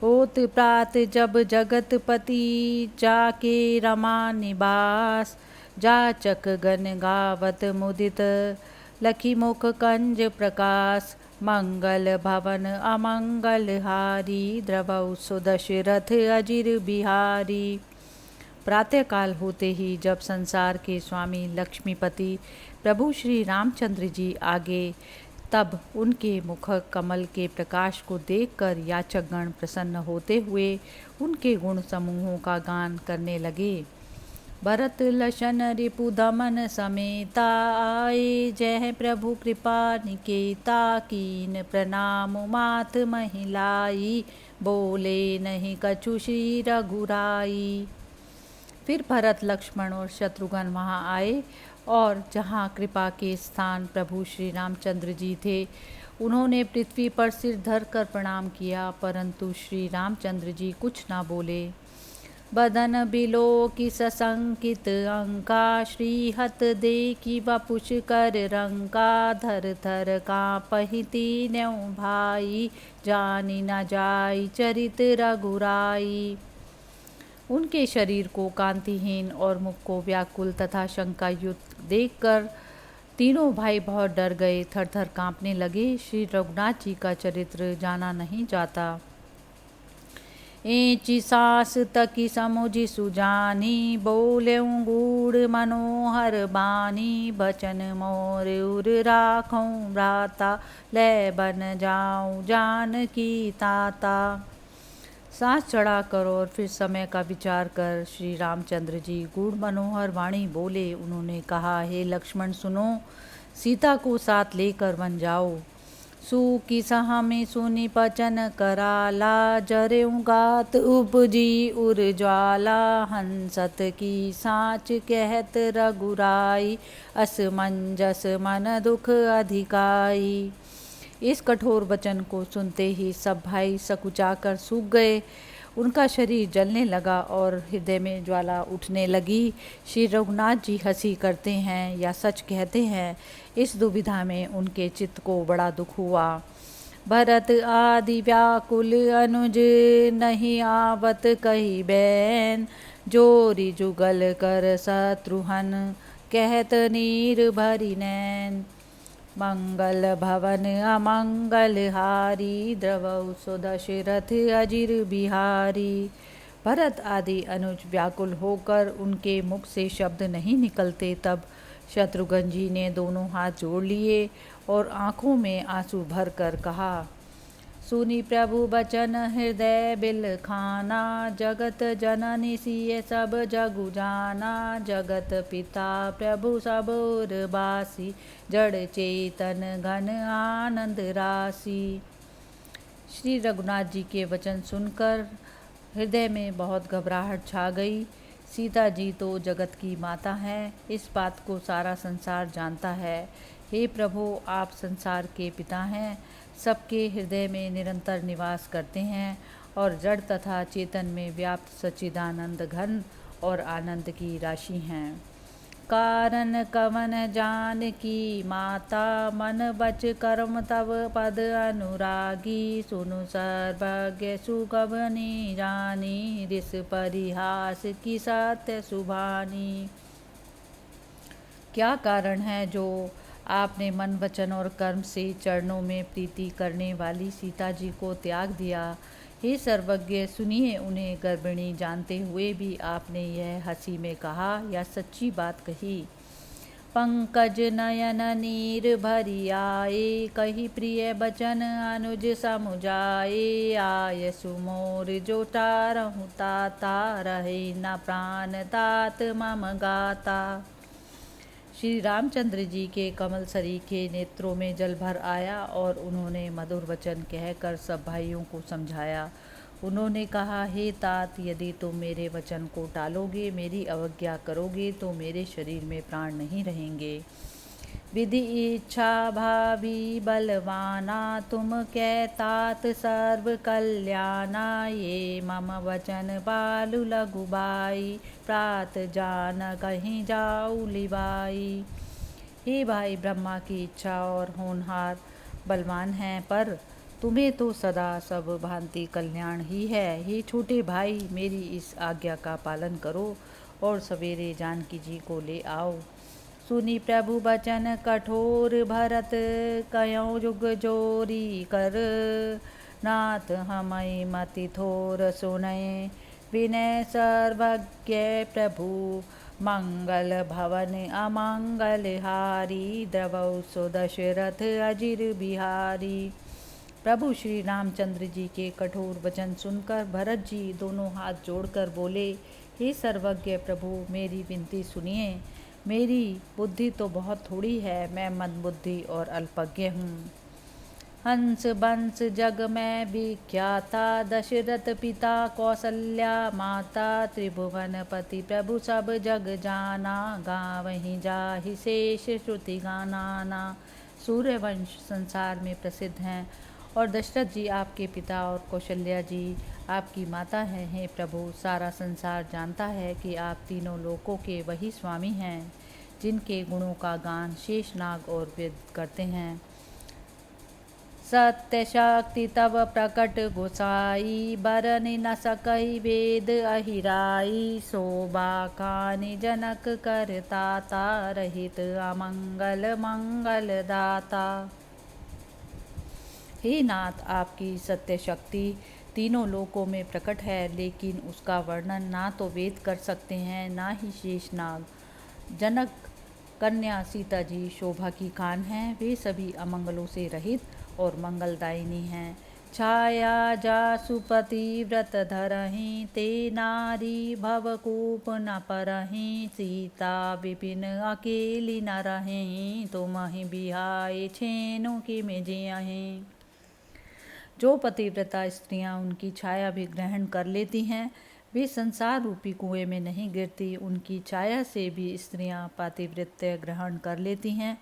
B: होत प्रात जब जगतपति जाके रमा निवास, जाचक गण गावत मुदित लखी मुख कंज प्रकाश। मंगल भवन अमंगल हारी, द्रवौ सुदशरथ अजिर बिहारी। प्रातःकाल होते ही जब संसार के स्वामी लक्ष्मीपति प्रभु श्री रामचंद्र जी आगे तब उनके मुख कमल के प्रकाश को देखकर याचकगण प्रसन्न होते हुए उनके गुण समूहों का गान करने लगे। भरत लशन रिपु दमन समेता आए, जय प्रभु कृपा निकेता कीन प्रणाम मात महिलाई, बोले नहीं कछु श्री रघुराई। फिर भरत लक्ष्मण और शत्रुघ्न वहाँ आए और जहाँ कृपा के स्थान प्रभु श्री रामचंद्र जी थे उन्होंने पृथ्वी पर सिर धर कर प्रणाम किया, परंतु श्री रामचंद्र जी कुछ ना बोले। बदन बिलो की सशंकित अंका, श्रीहत देखी वपुष कर रंका, धर थर कांपहि तीनों भाई, जानी न जाई चरित रघुराई। उनके शरीर को कांतिहीन और मुख को व्याकुल तथा शंकायुक्त देखकर तीनों भाई बहुत डर गए, थर थर कांपने लगे। श्री रघुनाथ जी का चरित्र जाना नहीं जाता। एची सास तकी समुझि सुजानी, बोलें गूढ़ मनोहर बानी, बचन मोर उर राखों भ्राता, ले बन जाऊं जानकी ताता। सांस चढ़ाकर और फिर समय का विचार कर श्री रामचंद्र जी गूढ़ मनोहर वाणी बोले। उन्होंने कहा, हे लक्ष्मण सुनो, सीता को साथ लेकर वन जाओ। सूकी सहा में सुनी पचन कराला, जरेऊ गात उपजी उर ज्वाला, हंसत की साँच कहत रघुराई, असमंजस मन दुख अधिकाई। इस कठोर वचन को सुनते ही सब भाई सकुचाकर सूख गए, उनका शरीर जलने लगा और हृदय में ज्वाला उठने लगी। श्री रघुनाथ जी हंसी करते हैं या सच कहते हैं, इस दुविधा में उनके चित्त को बड़ा दुख हुआ। भरत आदि व्याकुल अनुज, नहीं आवत कही बैन, जोरी जुगल कर शत्रुघ्न, कहत नीर भरी नैन। मंगल भवन अमंगल हारी, द्रवौ सो दशरथ अजिर बिहारी। भरत आदि अनुज व्याकुल होकर उनके मुख से शब्द नहीं निकलते। तब शत्रुघ्न जी ने दोनों हाथ जोड़ लिए और आंखों में आंसू भर कर कहा, सुनी प्रभु बचन हृदय बिल खाना, जगत जननी सिय सब जगु जाना, जगत पिता प्रभु सबोर बासी, जड़ चेतन घन आनंद राशि। श्री रघुनाथ जी के वचन सुनकर हृदय में बहुत घबराहट छा गई। सीता जी तो जगत की माता हैं, इस बात को सारा संसार जानता है। हे प्रभु, आप संसार के पिता हैं, सबके हृदय में निरंतर निवास करते हैं और जड़ तथा चेतन में व्याप्त सच्चिदानंद घन और आनंद की राशि हैं। कारण कवन जान की माता, मन बच कर्म तव पद अनुरागी, सुनु सर्वज्ञ सुगवनी जानी, रिस परिहास की सत्य सुभानी। क्या कारण है जो आपने मन वचन और कर्म से चरणों में प्रीति करने वाली सीता जी को त्याग दिया। हे सर्वज्ञ, सुनिए, उन्हें गर्भिणी जानते हुए भी आपने यह हंसी में कहा या सच्ची बात कही। पंकज नयन नीर भरी आए, कही प्रिय बचन अनुज समुझाए, आय सुमोर जो टारहु ताता, रहे न प्राण तात मम गाता। श्री रामचंद्र जी के कमल सरीखे नेत्रों में जल भर आया और उन्होंने मधुर वचन कहकर सब भाइयों को समझाया। उन्होंने कहा, हे तात, यदि तुम मेरे वचन को टालोगे, मेरी अवज्ञा करोगे तो मेरे शरीर में प्राण नहीं रहेंगे। विधि इच्छा भावी बलवाना, तुम कै तात सर्व कल्याणा, ये मम वचन बालु लघुबाई, प्रात जान कहीं जाऊ लिबाई। हे भाई, ब्रह्मा की इच्छा और होनहार बलवान हैं, पर तुम्हें तो सदा सब भांति कल्याण ही है। हे छोटे भाई, मेरी इस आज्ञा का पालन करो और सवेरे जानकी जी को ले आओ। सुनी प्रभु बचन कठोर भरत, कयों जुग जोरी कर, नाथ हमई मति थोर सुनय, विनय सर्वज्ञ प्रभु मंगल भवन अमंगल हारी, द्रवौ सो दशरथ अजिर बिहारी। प्रभु श्री रामचंद्र जी के कठोर वचन सुनकर भरत जी दोनों हाथ जोड़कर बोले, हे सर्वज्ञ प्रभु, मेरी विनती सुनिए। मेरी बुद्धि तो बहुत थोड़ी है, मैं मंदबुद्धि और अल्पज्ञ हूँ। हंस बंस जग में विख्याता, दशरथ पिता कौसल्या माता, त्रिभुवन पति प्रभु सब जग जाना, गावहीं जाहि शेष श्रुति गाना। सूर्यवंश संसार में प्रसिद्ध हैं और दशरथ जी आपके पिता और कौशल्या जी आपकी माता हैं। हे प्रभु, सारा संसार जानता है कि आप तीनों लोकों के वही स्वामी हैं जिनके गुणों का गान शेषनाग और वेद करते हैं। सत्य शक्ति तव प्रकट गोसाई, बरनि न सकहि वेद अहिराई, शोभा कानि जनक करताता, रहित अमंगल मंगल दाता। हे नाथ, आपकी सत्य शक्ति तीनों लोकों में प्रकट है, लेकिन उसका वर्णन ना तो वेद कर सकते हैं ना ही शेषनाग। जनक कन्या सीता जी शोभा की खान हैं, वे सभी अमंगलों से रहित और मंगलदायिनी हैं। छाया जासु पतिव्रत धरहीं, ते नारी भवकूप न परहीं, सीता विपिन अकेली न रहें, तुमहि बिहाए छेनु किम जियहीं। जो पतिव्रता स्त्रियां उनकी छाया भी ग्रहण कर लेती हैं, वे संसार रूपी कुएं में नहीं गिरती। उनकी छाया से भी स्त्रियां पातिव्रत्य ग्रहण कर लेती हैं।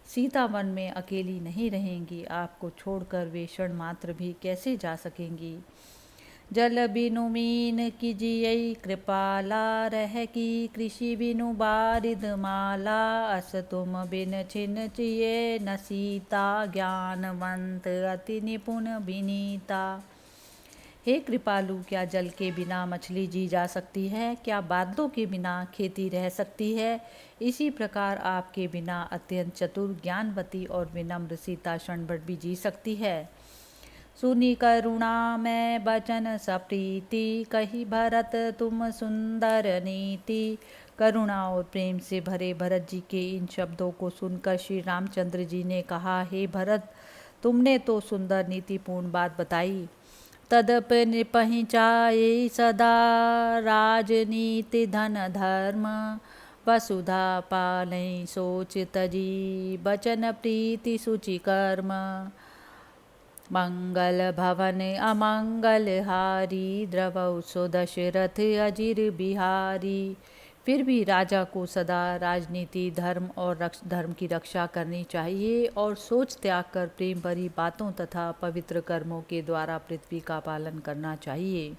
B: सीता वन में अकेली नहीं रहेंगी, आपको छोड़कर वे क्षण मात्र भी कैसे जा सकेंगी। जल बिनु मीन कीजिए कृपाला, रह की कृषि बिनु बारिद माला, अस तुम बिन छिन चिए न सीता, ज्ञानवंत अति निपुण विनीता। हे कृपालु, क्या जल के बिना मछली जी जा सकती है? क्या बादलों के बिना खेती रह सकती है? इसी प्रकार आपके बिना अत्यंत चतुर, ज्ञानवती और विनम्र सीता क्षण भर भी जी सकती है। सुनी करुणा में बचन सप्रीति, कही भरत तुम सुंदर नीति। करुणा और प्रेम से भरे भरत जी के इन शब्दों को सुनकर श्री रामचंद्र जी ने कहा, हे भरत, तुमने तो सुंदर नीतिपूर्ण बात बताई। तदप नृपहि चाये सदा, राजनीति धन धर्म, वसुधा पालय सोच तजी, बचन प्रीति सुचि कर्म। मंगल भवन अमंगल हारी, द्रवौ सो दशरथ अजिर बिहारी। फिर भी राजा को सदा राजनीति, धर्म और धर्म की रक्षा करनी चाहिए और सोच त्याग कर प्रेम भरी बातों तथा पवित्र कर्मों के द्वारा पृथ्वी का पालन करना चाहिए।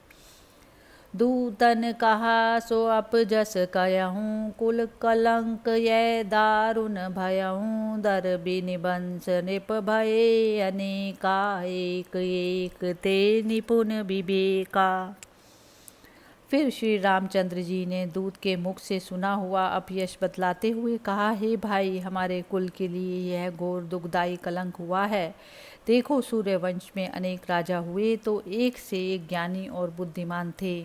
B: दूतन कहा सो अपजस कयहूँ, कुल कलंक ये दारुण भयहूँ, दर बिन वंश नृप भये अनेका, एक एक ते निपुण विवेका। फिर श्री रामचंद्र जी ने दूत के मुख से सुना हुआ अपयश बतलाते हुए कहा, हे भाई, हमारे कुल के लिए यह घोर दुखदायी कलंक हुआ है। देखो, सूर्यवंश में अनेक राजा हुए तो एक से एक ज्ञानी और बुद्धिमान थे।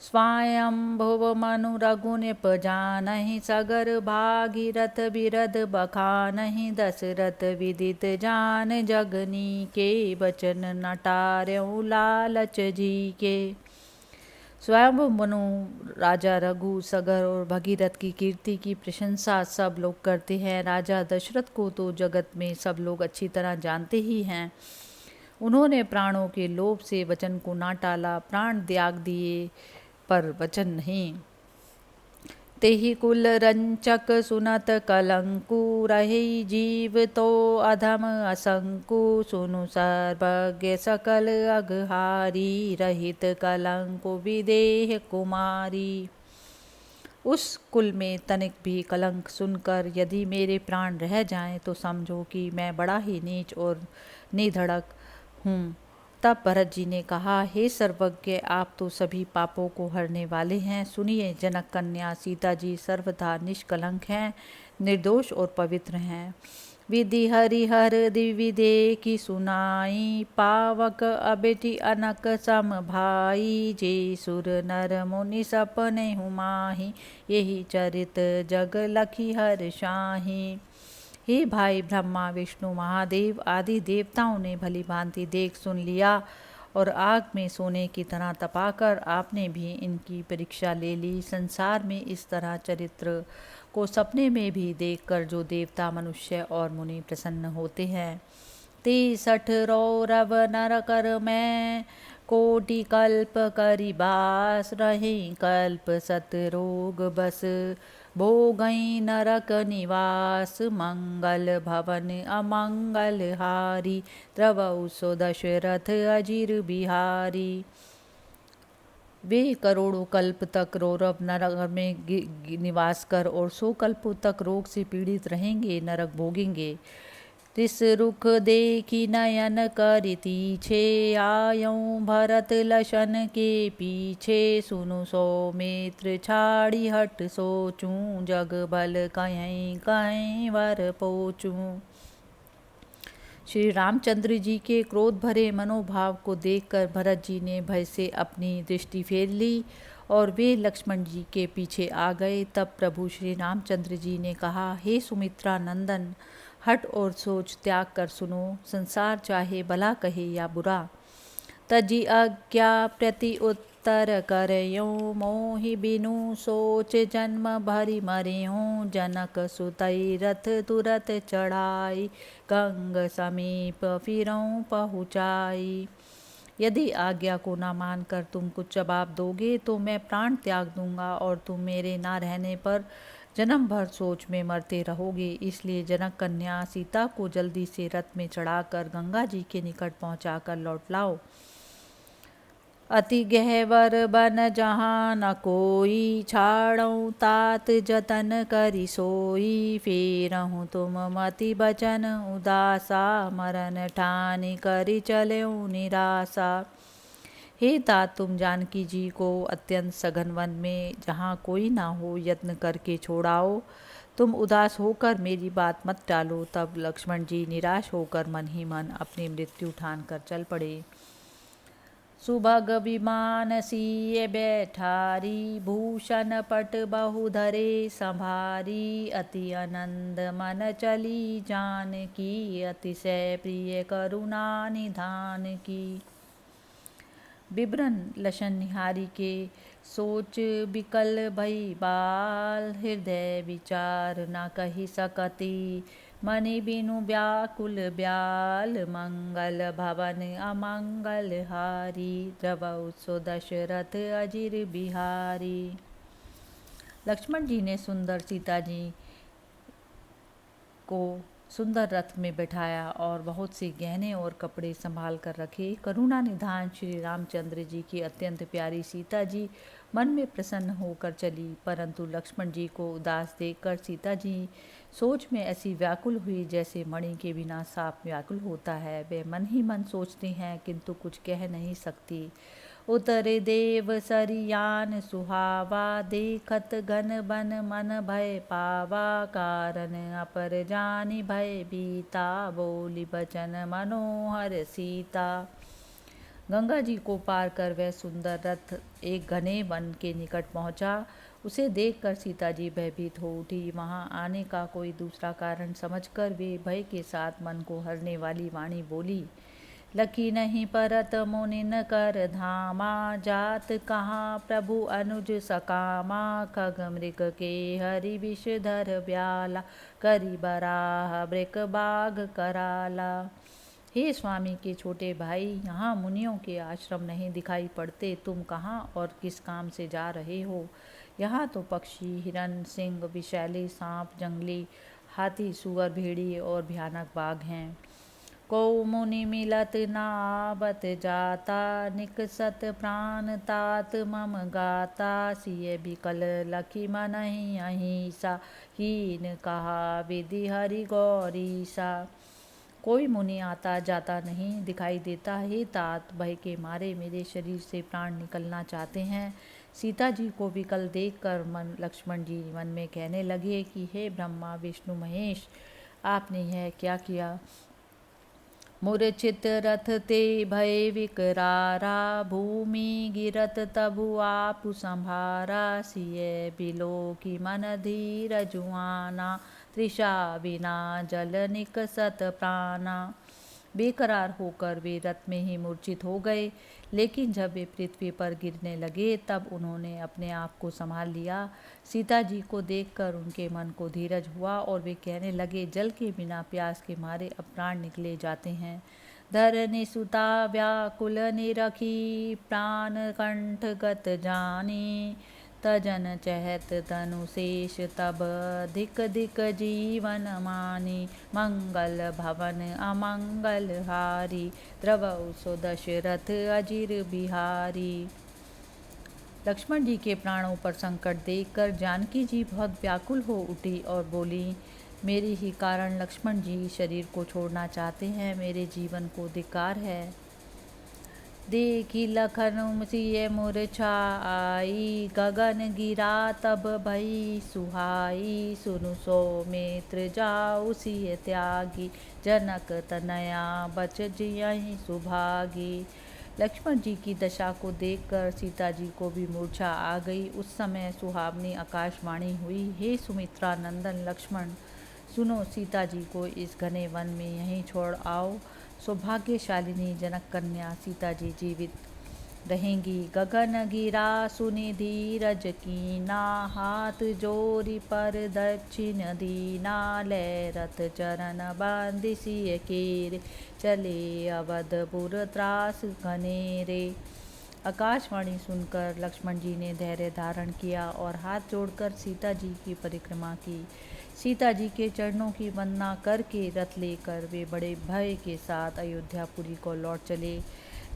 B: स्वयंभुव मनु रघुनिप जानहि, सगर भागीरथ बिरध बखानहि, दशरथ विदित जान जगनी के, बचन न टार्यउ लालच जी के। स्वयं मनु राजा रघु, सगर और भगीरथ की कीर्ति की प्रशंसा सब लोग करते हैं। राजा दशरथ को तो जगत में सब लोग अच्छी तरह जानते ही हैं। उन्होंने प्राणों के लोभ से वचन को ना टाला, प्राण त्याग दिए पर वचन नहीं। तेहि कुल रंचक सुनत कलंकु, रहि जीव तो अधम असंकु, सुनु सर्वज्ञ सकल अघहारी, रहित कलंकु विदेह कुमारी। उस कुल में तनिक भी कलंक सुनकर यदि मेरे प्राण रह जाएं तो समझो कि मैं बड़ा ही नीच और निधड़क हूँ। तब भरत जी ने कहा, हे सर्वज्ञ, आप तो सभी पापों को हरने वाले हैं। सुनिए, जनक कन्या सीता जी सर्वथा निष्कलंक हैं, निर्दोष और पवित्र हैं। विधि हरिहर दिव्य देखी सुनाई, पावक अबेटी अनक सम भाई। जे सुर नर मुनि सपने हुमाही, यही चरित जग लखी हर शाही। हे भाई, ब्रह्मा विष्णु महादेव आदि देवताओं ने भली भांति देख सुन लिया और आग में सोने की तरह तपाकर आपने भी इनकी परीक्षा ले ली। संसार में इस तरह चरित्र को सपने में भी देखकर जो देवता मनुष्य और मुनि प्रसन्न होते हैं। 63 रौरव नर कर मैं, कोटि कल्प करि बास। रहे कल्प सत रोग बस, भोगई नरक निवास। मंगल भवन अमंगल हारी, द्रवौ सो दशरथ अजिर बिहारी। वे करोड़ों कल्प तक रौरव नरक में निवास कर और 100 कल्पों तक रोग से पीड़ित रहेंगे, नरक भोगेंगे। तिस रुख देखी नयन करि तीछे, आयऊँ भरत लशन के पीछे। सुनु सौमित्र छाड़ी हट सोचूं, जग भल कहीं कहीं वर पोचूं। श्री रामचंद्र जी के क्रोध भरे मनोभाव को देखकर भरत जी ने भय से अपनी दृष्टि फेर ली और वे लक्ष्मण जी के पीछे आ गए। तब प्रभु श्री रामचंद्र जी ने कहा, हे सुमित्रा नंदन, हट और सोच त्याग कर सुनो। संसार चाहे भला कहे या बुरा, तजी आज्ञा प्रति उत्तर करयूं। मोहि बिनु सोच जन्म भरि मरेऊं, जनक सुतई रथ तुरत चढ़ाई। गंग समीप फिरऊं पहुँचाई। यदि आज्ञा को न मानकर तुम कुछ जवाब दोगे तो मैं प्राण त्याग दूंगा और तुम मेरे ना रहने पर जन्म भर सोच में मरते रहोगे। इसलिए जनक कन्या सीता को जल्दी से रथ में चढ़ाकर गंगा जी के निकट पहुंचाकर लौट लाओ। अति गहवर बन जहाँ न कोई, छाड़ऊँ तात जतन करि सोई। फेरहूँ तुम मति बचन उदासा, मरन ठानि करि चलेऊँ निराशा। हे तात, तुम जानकी जी को अत्यंत सघन वन में जहाँ कोई ना हो यत्न करके छोड़ाओ। तुम उदास होकर मेरी बात मत टालो। तब लक्ष्मण जी निराश होकर मन ही मन अपनी मृत्यु ठान कर चल पड़े। सुभग विमान सिय बैठारी, भूषण पट बहु धरे संभारी। अति आनंद मन चली जानकी, अतिशय प्रिय करुणा निधान की। विवरण लशन निहारी के सोच विकल भई बाल, हृदय विचार न कही सकती। मनि बिनु व्याकुल ब्याल, मंगल भवन अमंगल हारी। द्रवौ सो दशरथ अजिर बिहारी। लक्ष्मण जी ने सुंदर सीता जी को सुंदर रथ में बैठाया और बहुत से गहने और कपड़े संभाल कर रखे। करुणा निधान श्री रामचंद्र जी की अत्यंत प्यारी सीता जी मन में प्रसन्न होकर चली, परंतु लक्ष्मण जी को उदास देखकर सीता जी सोच में ऐसी व्याकुल हुई जैसे मणि के बिना सांप व्याकुल होता है। वे मन ही मन सोचती हैं किंतु कुछ कह नहीं सकती। उतरे देव सरियान सुहावा, देखत घन बन मन भय पावा। कारण अपर जानी भय बीता, बोली बचन मनोहर सीता। गंगा जी को पार कर वह सुंदर रथ एक घने वन के निकट पहुंचा। उसे देखकर सीता जी भयभीत हो उठी। वहां आने का कोई दूसरा कारण समझकर वे भय के साथ मन को हरने वाली वाणी बोली, लकी नहीं परत मुनिन कर धामा। जात कहाँ प्रभु अनुज सकामा, खग मृग के हरि विषधर ब्याला। करी बराह ब्रेक बाघ कराला। हे स्वामी के छोटे भाई, यहाँ मुनियों के आश्रम नहीं दिखाई पड़ते। तुम कहाँ और किस काम से जा रहे हो? यहाँ तो पक्षी, हिरन, सिंह, विषैले सांप, जंगली हाथी, सुअर, भेड़िए और भयानक बाघ हैं। को मुनि मिलत नावत जाता, निकसत प्राण तात मम गाता। सिय बिकल लखी मनहि अहिंसा, हीन कहा विधि हरि गौरीसा। कोई मुनि आता जाता नहीं दिखाई देता। हे तात, भय के मारे मेरे शरीर से प्राण निकलना चाहते हैं। सीता जी को विकल देखकर लक्ष्मण जी मन में कहने लगे कि हे ब्रह्मा विष्णु महेश, आपने यह क्या किया? मूर्छित रथ ते भय विकरारा, भूमि गिरत तबु आपु संभारा। सिय बिलो की मन धीर जुआना, तृषा बिना जल निकसत प्राणा। बेकरार होकर वे रथ में ही मूर्छित हो गए, लेकिन जब वे पृथ्वी पर गिरने लगे तब उन्होंने अपने आप को संभाल लिया। सीता जी को देखकर उनके मन को धीरज हुआ और वे कहने लगे, जल के बिना प्यास के मारे अब प्राण निकले जाते हैं। धरनी सुता व्याकुल निरखी, प्राण कंठ गत जानी। तजन चहत तनु शेष तब, धिक धिक जीवन मानी। मंगल भवन अमंगल हारी, द्रवौ सो दशरथ अजिर बिहारी। लक्ष्मण जी के प्राणों पर संकट देखकर जानकी जी बहुत व्याकुल हो उठी और बोली, मेरे ही कारण लक्ष्मण जी शरीर को छोड़ना चाहते हैं, मेरे जीवन को धिक्कार है। देखी लखन सिय मूर्छा आई, गगन गिरा तब भई सुहाई। सुनु सौमित्र जाऊ सिय त्यागी, जनक तनया बच जियहि सुभागी। लक्ष्मण जी की दशा को देखकर सीता जी को भी मूर्छा आ गई। उस समय सुहावनी आकाशवाणी हुई, हे सुमित्रा नंदन लक्ष्मण, सुनो, सीता जी को इस घने वन में यहीं छोड़ आओ। सौभाग्यशालिनी जनक कन्या सीता जी जीवित रहेंगी। गगन गिरा सुनि धीरज कीना, हाथ जोरी पर दक्षिण दीना। ले रथ चरण बांधि सिय केरे, चले अवधपुर त्रास घनेरे। आकाशवाणी सुनकर लक्ष्मण जी ने धैर्य धारण किया और हाथ जोड़कर सीता जी की परिक्रमा की। सीता जी के चरणों की वंदना करके रथ लेकर वे बड़े भय के साथ अयोध्यापुरी को लौट चले।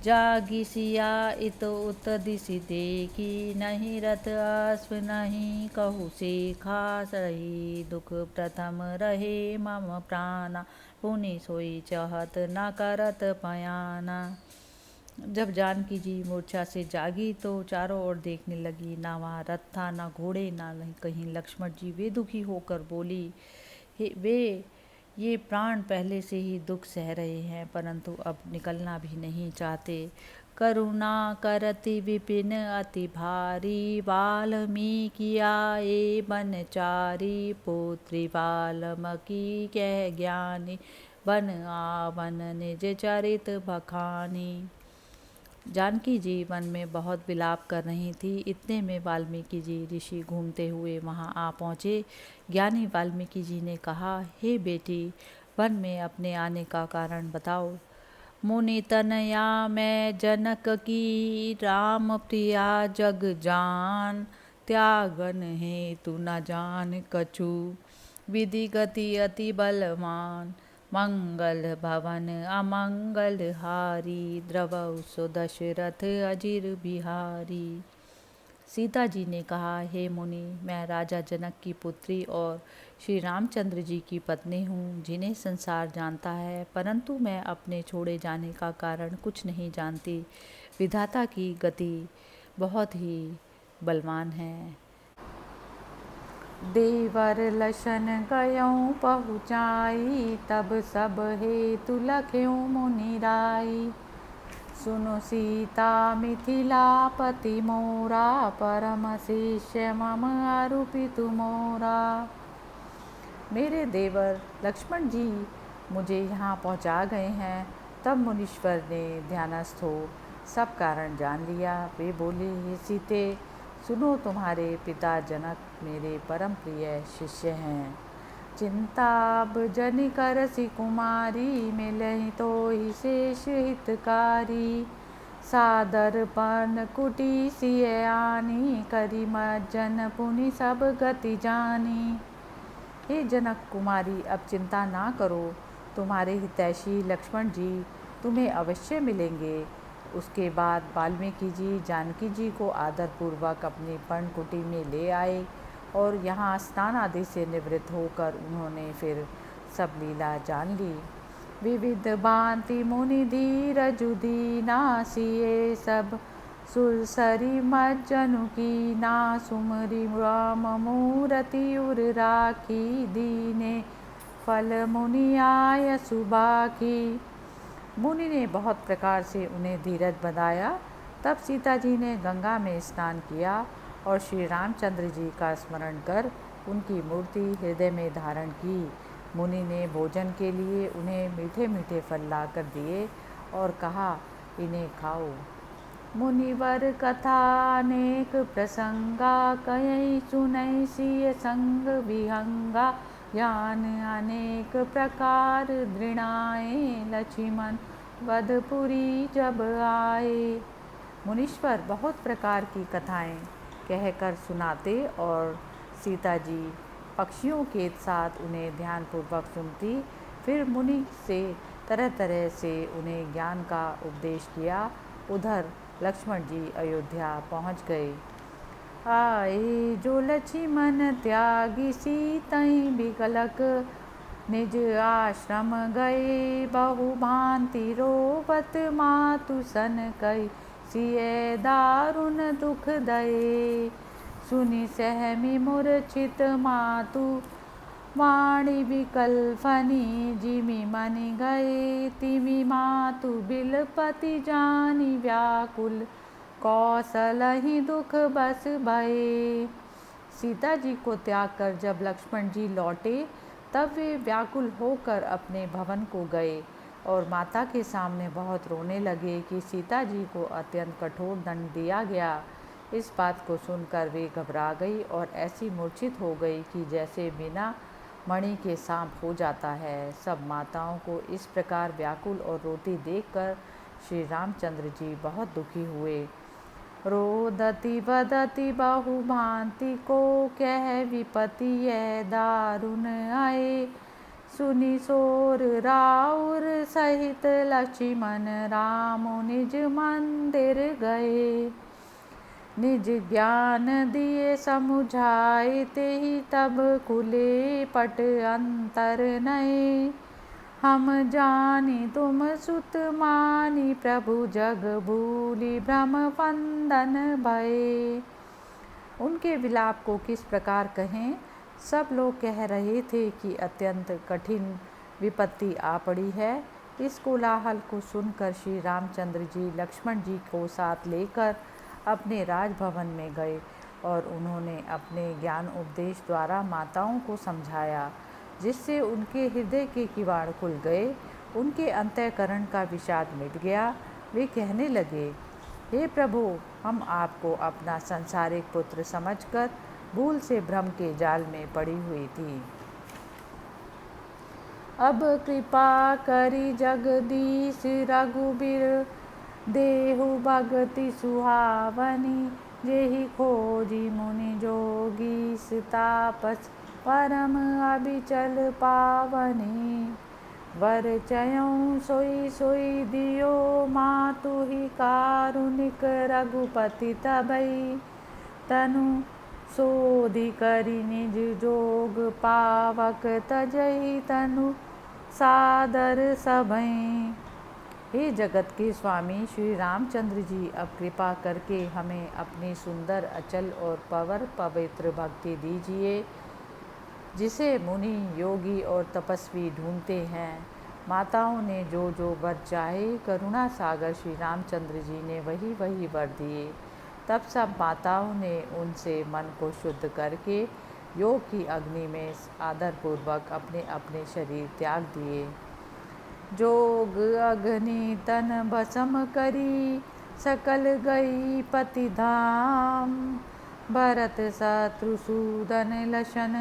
B: जागी सिया इत उत दिशि देखी, नहीं रथ अश्व नहीं कहु सेखा। सही दुख प्रथम रहे मम प्राणा, पुनि सोई चहत न करत पयाना। जब जानकी जी मूर्छा से जागी तो चारों ओर देखने लगी, ना वहाँ रथ था, ना घोड़े, ना कहीं लक्ष्मण जी। वे दुखी होकर बोली, वे ये प्राण पहले से ही दुख सह रहे हैं, परंतु अब निकलना भी नहीं चाहते। करुणा करति विपिन अति भारी, वाल्मीकि आए बनचारी। पुत्री वाल्मीकि कह ज्ञानी, बन आवन निज चरित बखानी। जानकी जी वन में बहुत विलाप कर रही थी। इतने में वाल्मीकि जी ऋषि घूमते हुए वहां आ पहुँचे। ज्ञानी वाल्मीकि जी ने कहा, हे बेटी, वन में अपने आने का कारण बताओ। मुनि तनया मैं जनक की, राम प्रिया जग जान। त्यागन हेतु न जान कछु, विधि गति अति बलवान। मंगल भवन अमंगल हारी, द्रवौ सो दशरथ अजिर बिहारी। सीता जी ने कहा, हे मुनि, मैं राजा जनक की पुत्री और श्री रामचंद्र जी की पत्नी हूँ, जिन्हें संसार जानता है, परंतु मैं अपने छोड़े जाने का कारण कुछ नहीं जानती। विधाता की गति बहुत ही बलवान है। देवर लशन गयों पहुँचाई, तब सब हेतु लख्यों मुनि राई। सुनो सीता मिथिलापति मोरा, परम शिष्य मम आरूपितु मोरा। मेरे देवर लक्ष्मण जी मुझे यहाँ पहुँचा गए हैं। तब मुनीश्वर ने ध्यानस्थ हो सब कारण जान लिया। वे बोले, हे सीते, सुनो, तुम्हारे पिता जनक मेरे परम प्रिय शिष्य हैं। चिंताब जनि करसि कुमारी, मिलहि तो ही शेष हितकारी। सादर पन कुटी सिय आनी, करी मज्जन पुनि सब गति जानी। हे जनक कुमारी, अब चिंता ना करो, तुम्हारे हितैषी लक्ष्मण जी तुम्हें अवश्य मिलेंगे। उसके बाद वाल्मीकि जी जानकी जी को आदरपूर्वक अपनी पर्णकुटी में ले आए और यहाँ स्नान आदि से निवृत्त होकर उन्होंने फिर सब लीला जान ली। विविध भांति मुनि धीरजु दीना, सिए सब सुरसरी मज्जनु कीना। सुमरि राम मूरति उर राखी, दीने
A: फल मुनि आय सुबाखी। मुनि ने बहुत प्रकार से उन्हें धीरज बंधाया। तब सीता जी ने गंगा में स्नान किया और श्री रामचंद्र जी का स्मरण कर उनकी मूर्ति हृदय में धारण की। मुनि ने भोजन के लिए उन्हें मीठे मीठे फल ला कर दिए और कहा, इन्हें खाओ। मुनिवर कथा अनेक प्रसंगा, कहीं सुनई सिय संग विहंगा। ज्ञान अनेक प्रकार दृढ़ाए, लक्ष्मण वधपुरी जब आए। मुनीश्वर बहुत प्रकार की कथाएं कहकर सुनाते और सीता जी पक्षियों के साथ उन्हें ध्यानपूर्वक सुनती। फिर मुनि से तरह तरह से उन्हें ज्ञान का उपदेश किया। उधर लक्ष्मण जी अयोध्या पहुंच गए। आए जो लक्ष्मण त्यागी सीतई बिकलक, निज आश्रम गए बहु भांति रोवत। मातु सन कई सिय दारुण दुख दये, सुनि सहमी मूर्छित मातु। वाणी विकल फनी जिमि मनि गए, तिमि मातु बिलपति जानी व्याकुल। कौशलहि दुख बस भये। सीता जी को त्याग कर जब लक्ष्मण जी लौटे तब वे व्याकुल होकर अपने भवन को गए और माता के सामने बहुत रोने लगे कि सीता जी को अत्यंत कठोर दंड दिया गया। इस बात को सुनकर वे घबरा गई और ऐसी मूर्छित हो गई कि जैसे बिना मणि के सांप हो जाता है। सब माताओं को इस प्रकार व्याकुल और रोती देखकर श्री रामचंद्र जी बहुत दुखी हुए। रोदति बदति बहु भांति, को कह विपति यह दारुण आए। सुनि सोर राउर सहित लक्ष्मण, राम निज मंदिर गए। निज ज्ञान दिए समुझाए, तेहि तब खुले पट अंतर नए। हम जानी तुम सुत मानी, प्रभु जग भूलि भ्रम वंदन भये। उनके विलाप को किस प्रकार कहें। सब लोग कह रहे थे कि अत्यंत कठिन विपत्ति आ पड़ी है। इस कोलाहल को सुनकर श्री रामचंद्र जी लक्ष्मण जी को साथ लेकर अपने राजभवन में गए और उन्होंने अपने ज्ञान उपदेश द्वारा माताओं को समझाया, जिससे उनके हृदय के किवाड़ खुल गए, उनके अंतःकरण का विषाद मिट गया। वे कहने लगे, हे प्रभु, हम आपको अपना संसारिक पुत्र समझकर भूल से भ्रम के जाल में पड़ी हुई थी। अब कृपा करी जगदीश रघुबीर, देहु भगति सुहावनी। जेहि खोजी मुनि जोगीश, तापस परम अबिचल पावनी। वर चयऊँ सोई सोई दियो, मातुहि कारुणिक रघुपति तबई। तनु सोधि करि निज जोग, पावक तजहि तनु सादर सबई। हे जगत के स्वामी श्री रामचंद्र जी, अब कृपा करके हमें अपनी सुंदर अचल और पवित्र भक्ति दीजिए, जिसे मुनि योगी और तपस्वी ढूंढते हैं। माताओं ने जो जो वर चाहे, करुणा सागर श्री रामचंद्र जी ने वही वही वर दिए। तब सब माताओं ने उनसे मन को शुद्ध करके योग की अग्नि में आदरपूर्वक अपने अपने शरीर त्याग दिए। जोग अग्नि तन भस्म करी, सकल गई पति धाम। भरत शत्रुसूदन लशन,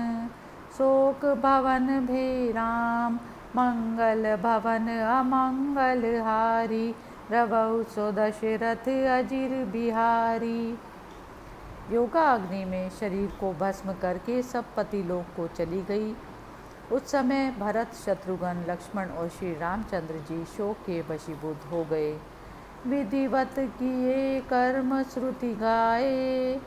A: शोक भवन भे राम। मंगल भवन अमंगल हारी, रवौ सो दशरथ अजिर बिहारी। योगा अग्नि में शरीर को भस्म करके सब पति लोक को चली गई। उस समय भरत, शत्रुघ्न, लक्ष्मण और श्री रामचंद्र जी शोक के वशीभूत हो गए। विधिवत किए कर्म श्रुति गाए,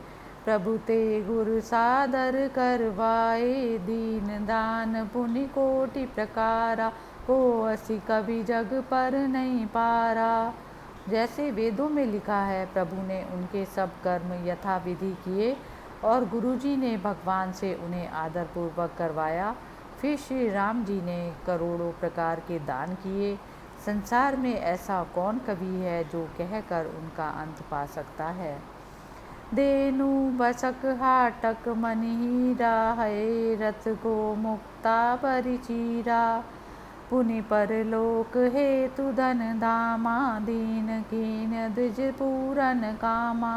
A: प्रभु ते गुरु सादर करवाए। दीन दान पुण्य कोटि प्रकारा, को असि कभी जग पर नहीं पारा। जैसे वेदों में लिखा है, प्रभु ने उनके सब कर्म यथाविधि किए और गुरुजी ने भगवान से उन्हें आदरपूर्वक करवाया। फिर श्री राम जी ने करोड़ों प्रकार के दान किए। संसार में ऐसा कौन कवि है जो कहकर उनका अंत पा सकता है। देनु बसक हाटक मन हीरा है, रथ को मुक्ता परिचीरा। पुनि परलोक हेतु धन धामा, दीन कीन द्विज पूरन कामा।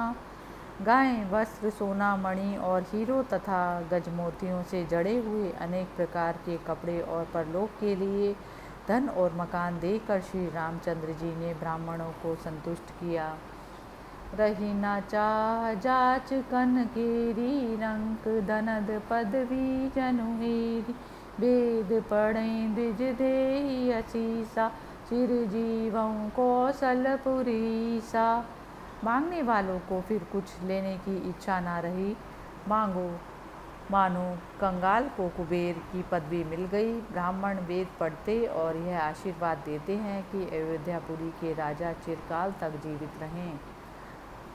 A: गायें, वस्त्र, सोना, मणि और हीरो तथा गजमोतियों से जड़े हुए अनेक प्रकार के कपड़े और परलोक के लिए धन और मकान देकर श्री रामचंद्र जी ने ब्राह्मणों को संतुष्ट किया। रही न चाह जाच कन केरी, रंक धनद पदवी जनुहेरी। वेद पढ़ें द्विज देहि असीसा, चिरजीवं कौशलपुरीसा। मांगने वालों को फिर कुछ लेने की इच्छा ना रही। मानो कंगाल को कुबेर की पदवी मिल गई। ब्राह्मण वेद पढ़ते और यह आशीर्वाद देते हैं कि अयोध्यापुरी के राजा चिरकाल तक जीवित रहें।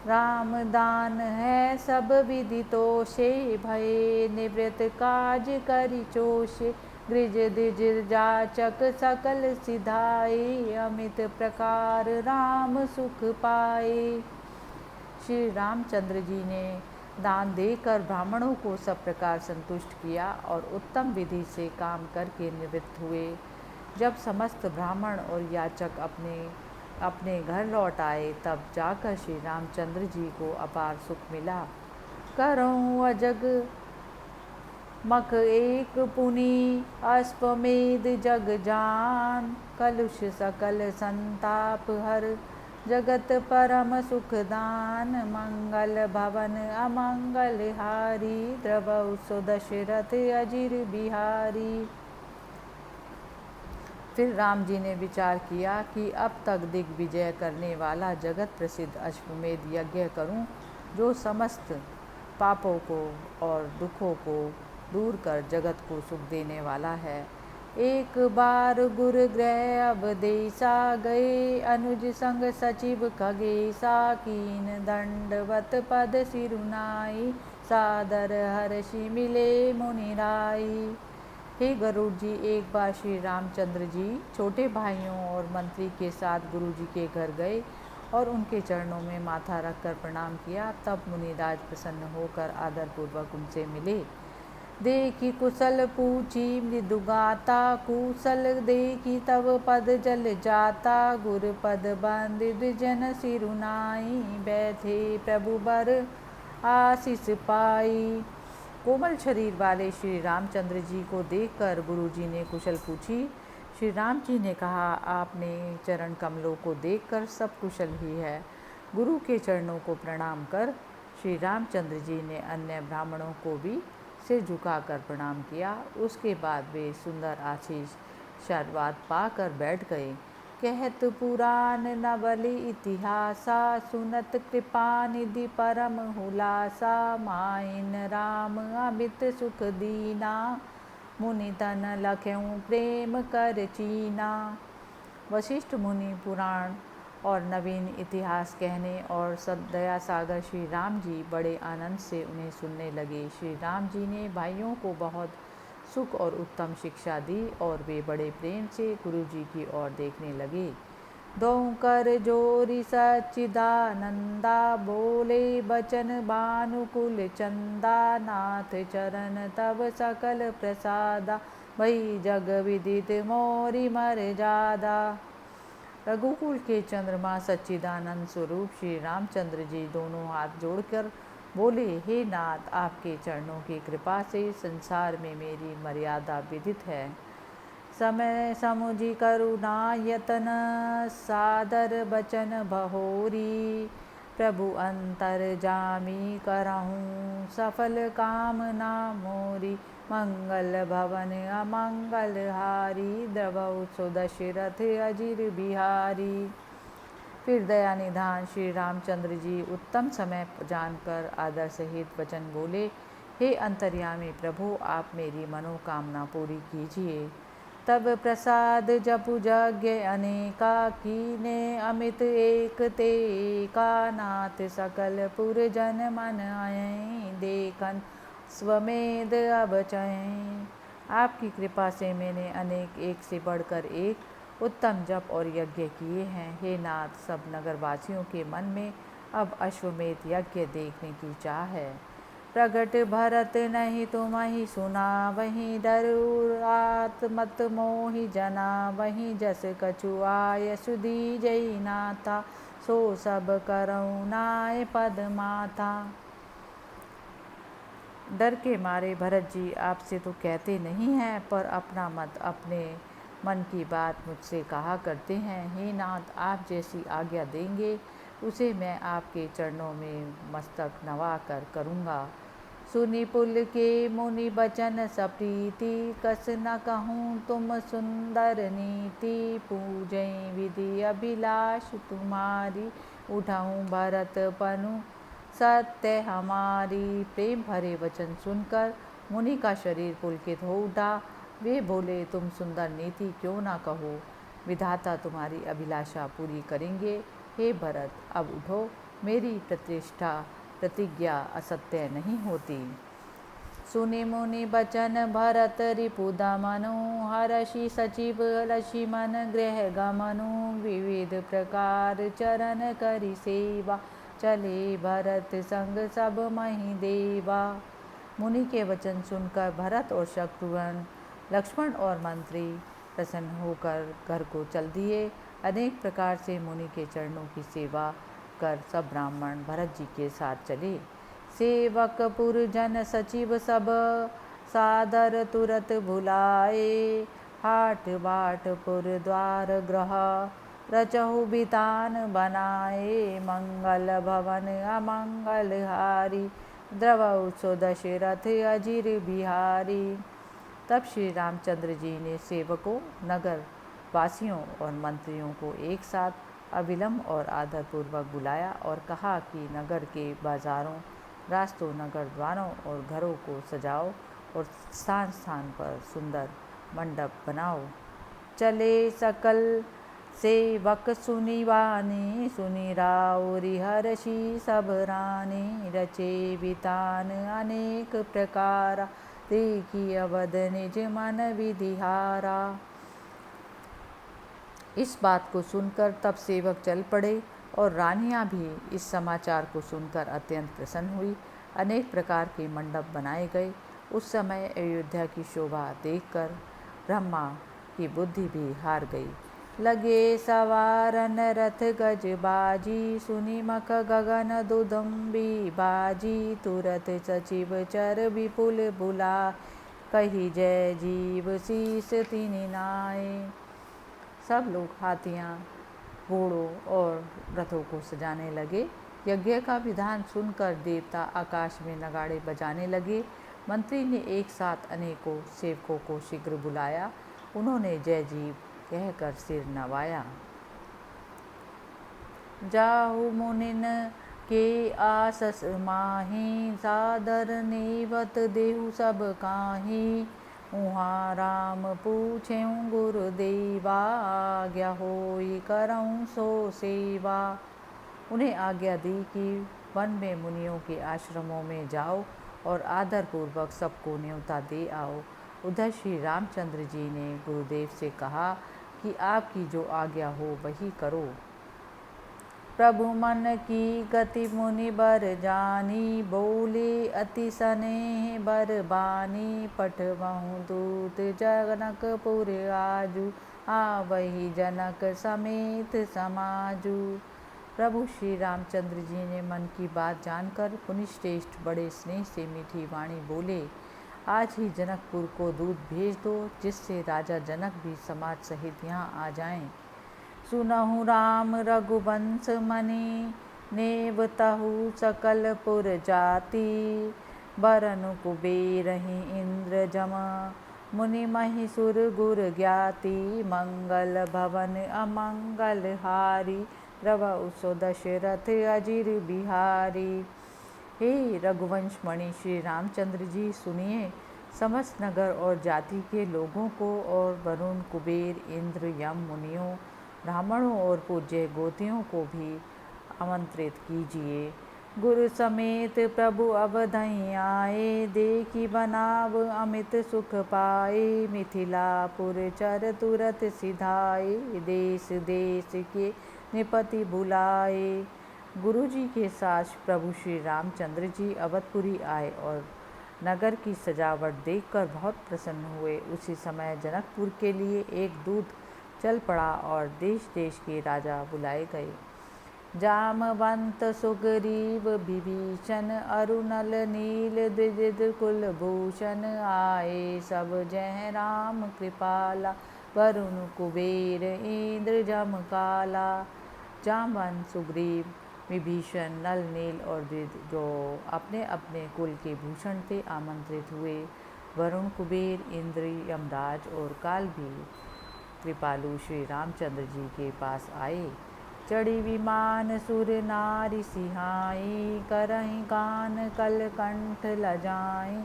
A: राम दान है सब विदितोषे, भये निवृत्त काज करि चोषे। गृज द्विज जाचक सकल सिधाए, अमित प्रकार राम सुख पाए। श्री रामचंद्र जी ने दान देकर ब्राह्मणों को सब प्रकार संतुष्ट किया और उत्तम विधि से काम करके निवृत्त हुए। जब समस्त ब्राह्मण और याचक अपने घर लौट आए, तब जाकर श्री रामचंद्र जी को अपार सुख मिला। करऊं अजग मख एक पुनि, अश्वमेध जग जान। कलुष सकल संताप हर, जगत परम सुख दान। मंगल भवन अमंगल हारी, द्रवौ सो दशरथ अजिर बिहारी। फिर राम जी ने विचार किया कि अब तक दिग्विजय करने वाला जगत प्रसिद्ध अश्वमेध यज्ञ करूं, जो समस्त पापों को और दुखों को दूर कर जगत को सुख देने वाला है। एक बार गुरु गृह अब देसा गए, अनुज संग सचिव खगेसा। कीन दंडवत पद सिरुनाई, सादर हर्षि मिले मुनिराई। हे गरुड़ जी, एक बार श्री रामचंद्र जी छोटे भाइयों और मंत्री के साथ गुरु जी के घर गए और उनके चरणों में माथा रखकर प्रणाम किया। तब मुनिराज प्रसन्न होकर आदरपूर्वक उनसे मिले। देखी कुशल पूछी मृदुगाता, कुशल देखी तब पद जल जाता। गुर पद बंद द्विजन सिरुनाई, बैठे प्रभु बर आशीष पाई। कोमल शरीर वाले श्री रामचंद्र जी को देखकर गुरु जी ने कुशल पूछी। श्री राम जी ने कहा, आपने चरण कमलों को देखकर सब कुशल ही है। गुरु के चरणों को प्रणाम कर श्री रामचंद्र जी ने अन्य ब्राह्मणों को भी सिर झुकाकर प्रणाम किया। उसके बाद वे सुंदर आशीर्वाद पाकर बैठ गए। कहत पुराण नवल इतिहासा, सुनत कृपा निधि परम हुलासा। माइन राम अमित सुख दीना, मुनि तन लख्यऊं प्रेम कर चीना। वशिष्ठ मुनि पुराण और नवीन इतिहास कहने और दया सागर श्री राम जी बड़े आनंद से उन्हें सुनने लगे। श्री राम जी ने भाइयों को बहुत सुख और उत्तम शिक्षा दी और वे बड़े प्रेम से गुरु जी की ओर देखने लगे। दो कर जोरी सच्चिदानंदा, बोले बचन भानुकुल चंदा। नाथ चरण तब सकल प्रसादा, भई जग विदित मोरी मर्यादा। रघुकुल के चंद्रमा सच्चिदानंद स्वरूप श्री रामचंद्र जी दोनों हाथ जोड़कर बोले, हे नाथ, आपके चरणों की कृपा से संसार में मेरी मर्यादा विदित है। समय समुझि करुणा यतन, सादर बचन बहोरी। प्रभु अंतर जामी करहूँ, सफल कामना मोरी। मंगल भवन अमंगल हारी, द्रवौ सो दशरथ अजिर बिहारी। फिर दया निधान श्री रामचंद्र जी उत्तम समय जानकर आदर सहित वचन बोले, हे अंतर्यामी प्रभु, आप मेरी मनोकामना पूरी कीजिए। तब प्रसाद जपु यज्ञ अनेका, कीने अमित एक ते एका। नाथ सकल पुरजन मन आए, देखन स्वमेध अब चयें। आपकी कृपा से मैंने अनेक एक से बढ़कर एक उत्तम जप और यज्ञ किए हैं। हे नाथ, सब नगरवासियों के मन में अब अश्वमेध यज्ञ देखने की चाह है। प्रगट भरत नहीं तुम्हि सुना, वहीं डरुरात मत मोहि जना, वहीं जस कछु आय सुधी जई नाथा, सो सब करऊ नाय पद माथा। डर के मारे भरत जी आपसे तो कहते नहीं हैं, पर अपना मत, अपने मन की बात मुझसे कहा करते हैं। हे नाथ, आप जैसी आज्ञा देंगे उसे मैं आपके चरणों में मस्तक नवा कर करूँगा। सुनि पुल के मुनि बचन सप्रीति, कस न कहूँ तुम सुंदर नीति, पूजई विधि अभिलाष तुम्हारी, उठाऊँ भरत पनु सत्य हमारी। प्रेम भरे वचन सुनकर मुनि का शरीर पुलकित हो उठा। वे बोले, तुम सुंदर नीति क्यों ना कहो, विधाता तुम्हारी अभिलाषा पूरी करेंगे। हे भरत, अब उठो, मेरी प्रतिज्ञा असत्य नहीं होती। सुनि मुनि बचन भरत रिपुदमनु, हर्षि सचिव लक्ष्मण गृह गमनु, विविध प्रकार चरण करि सेवा, चले भरत संग सब मही देवा। मुनि के वचन सुनकर भरत और शत्रुघ्न, लक्ष्मण और मंत्री प्रसन्न होकर घर को चल दिए। अनेक प्रकार से मुनि के चरणों की सेवा कर सब ब्राह्मण भरत जी के साथ चले। सेवक पुरजन सचिव सब सादर तुरत बुलाए, हाट बाट पुर द्वार ग्रह रचहु बितान बनाए, मंगल भवन अमंगल हारी, द्रवौ सो दशरथ अजिर बिहारी। तब श्री रामचंद्र जी ने सेवकों, नगर वासियों और मंत्रियों को एक साथ अविलंब और आदरपूर्वक बुलाया और कहा कि नगर के बाजारों, रास्तों, नगर द्वारों और घरों को सजाओ और स्थान स्थान पर सुंदर मंडप बनाओ। चले सकल सेवक सुनि वाणी, सुनि राउरि हर्षि सब रानी, रचे वितान अनेक प्रकारा, देखी अवध निज मन विधिहारा। इस बात को सुनकर तब सेवक चल पड़े और रानियां भी इस समाचार को सुनकर अत्यंत प्रसन्न हुई। अनेक प्रकार के मंडप बनाए गए। उस समय अयोध्या की शोभा देखकर ब्रह्मा की बुद्धि भी हार गई। लगे सवारन रथ गज बाजी, सुनि मख गगन दुदुम्बी बाजी, तुरत सचिव चर विपुल बुला, कही जय जीव शीस तिनि नाए। सब लोग हाथियाँ, घोड़ों और रथों को सजाने लगे। यज्ञ का विधान सुनकर देवता आकाश में नगाड़े बजाने लगे। मंत्री ने एक साथ अनेकों सेवकों को शीघ्र बुलाया। उन्होंने जय जीव कहकर सिर नवाया। जाहु मुनिन के आसस माही, सादर नेवत देहु सब काही, उहाँ राम पूछें गुरुदेवा, आज्ञा होई करऊँ सो सेवा। उन्हें आज्ञा दी कि वन में मुनियों के आश्रमों में जाओ और आदरपूर्वक सबको न्योता दे आओ। उधर श्री रामचंद्र जी ने गुरुदेव से कहा कि आपकी जो आज्ञा हो वही करो। प्रभु मन की गति मुनि बर जानी, बोले अति स्नेह बर बानी, पठवहु दूत जनकपुर आजू, आवही जनक समेत समाजू। प्रभु श्री रामचंद्र जी ने मन की बात जानकर मुनिश्रेष्ठ बड़े स्नेह से मीठी वाणी बोले, आज ही जनकपुर को दूत भेज दो, जिससे राजा जनक भी समाज सहित यहाँ आ जाएं। सुनहु राम रघुवंश मणि, नेवतहु सकल पुर जाति, बरनु कुबेरहि इंद्र जमा, मुनि महि सुर गुर ज्ञाति, मंगल भवन अमंगल हारी, द्रवौ सो दशरथ अजिर बिहारी। हे रघुवंश मणि श्री रामचंद्र जी, सुनिए, समस्त नगर और जाति के लोगों को और वरुण, कुबेर, इंद्र, यम, मुनियों, ब्राह्मणों और पूज्य गोतियों को भी आमंत्रित कीजिए। गुरु समेत प्रभु अवधई आए, देखी बनाव अमित सुख पाए। मिथिलापुर चर तुरत सिधाए, देश देश के निपति बुलाए। गुरु जी के साथ प्रभु श्री रामचंद्र जी अवधपुरी आए और नगर की सजावट देखकर बहुत प्रसन्न हुए। उसी समय जनकपुर के लिए एक दूत चल पड़ा और देश देश के राजा बुलाए गए। जामवंत सुग्रीव विभीषण अरुणल नील द्विज कुलभूषण आए, सब जय राम कृपाला वरुण कुबेर इंद्र जम काला। जामवंत सुग्रीव विभीषण नल नील और द्विज जो अपने अपने कुल के भूषण थे आमंत्रित हुए। वरुण कुबेर इंद्र यमराज और काल भी कृपालु श्री रामचंद्र जी के पास आए। चढ़ी विमान सुर नारी सिहाई, करहीं गान कल कंठ लजाई।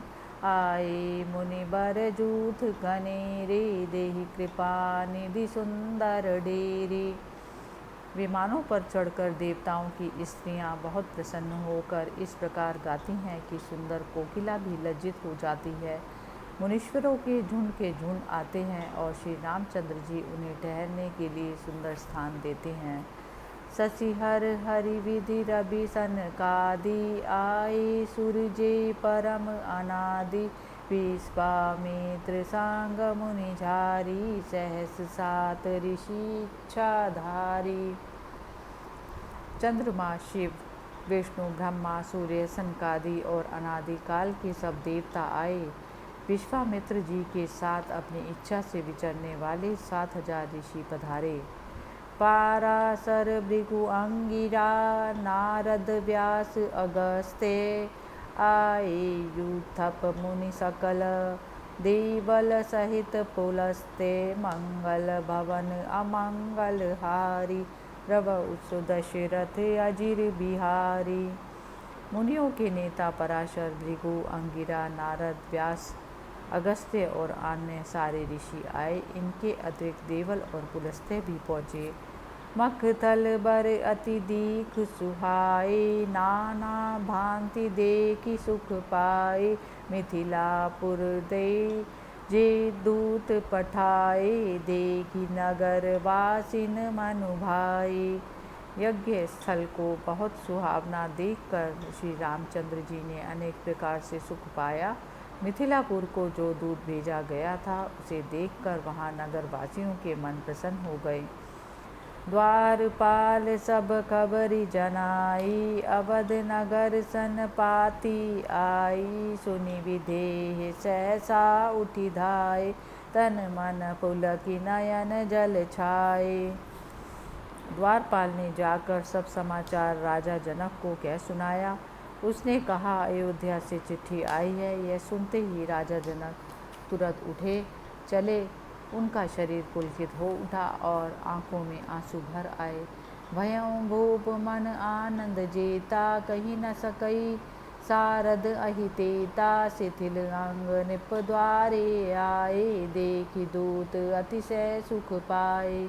A: आए मुनि बर जूथ घनेरे, देहि कृपा निधि सुंदर डेरे। विमानों पर चढ़कर देवताओं की स्त्रियां बहुत प्रसन्न होकर इस प्रकार गाती हैं कि सुंदर कोकिला भी लज्जित हो जाती है। मुनीश्वरों के झुंड आते हैं और श्री रामचंद्र जी उन्हें ठहरने के लिए सुंदर स्थान देते हैं। शशिहर हरि विधि रवि सनकादि, आए सूर्य परम अनादि। विश्वामित्र सांग मुनि झारी, सहस सात ऋषि इच्छाधारी। चंद्रमा शिव विष्णु ब्रह्मा सूर्य सनकादि और अनादि काल के सब देवता आए। विश्वामित्र जी के साथ अपनी इच्छा से विचरने वाले 7000 ऋषि पधारे। पाराशर भृगु अंगिरा, नारद व्यास अगस्त्य। आए यूथप मुनि सकल, देवल सहित पुलस्त्य। मंगल भवन अमंगल हारी, द्रवहु दशरथ अजिर बिहारी। मुनियों के नेता पराशर भृगु अंगिरा नारद व्यास अगस्त्य और अन्य सारे ऋषि आए। इनके अतिरिक्त देवल और पुलस्त्य भी पहुँचे। मखथल बर अति दीख सुहाए, नाना भांति देखी सुख पाए। मिथिलापुर दे जे दूत पठाए, देखी नगर वासिन मनु भाए। यज्ञ स्थल को बहुत सुहावना देखकर श्री रामचंद्र जी ने अनेक प्रकार से सुख पाया। मिथिलापुर को जो दूत भेजा गया था उसे देखकर वहाँ नगरवासियों के मन प्रसन्न हो गए। द्वारपाल सब खबरी जनाई, अवध नगर सन पाती आई। सुनि विदेह सहसा उठी धाय, तन मन पुलकी नयन जल छाए। द्वारपाल ने जाकर सब समाचार राजा जनक को कह सुनाया। उसने कहा, अयोध्या से चिट्ठी आई है। यह सुनते ही राजा जनक तुरंत उठे चले। उनका शरीर पुलकित हो उठा और आंखों में आंसू भर आए। भयं भूप मन आनंद जेता, कही न सकई सारद अहितेता। शिथिल अंग निप द्वारे आए, देखी दूत अतिशय सुख पाए।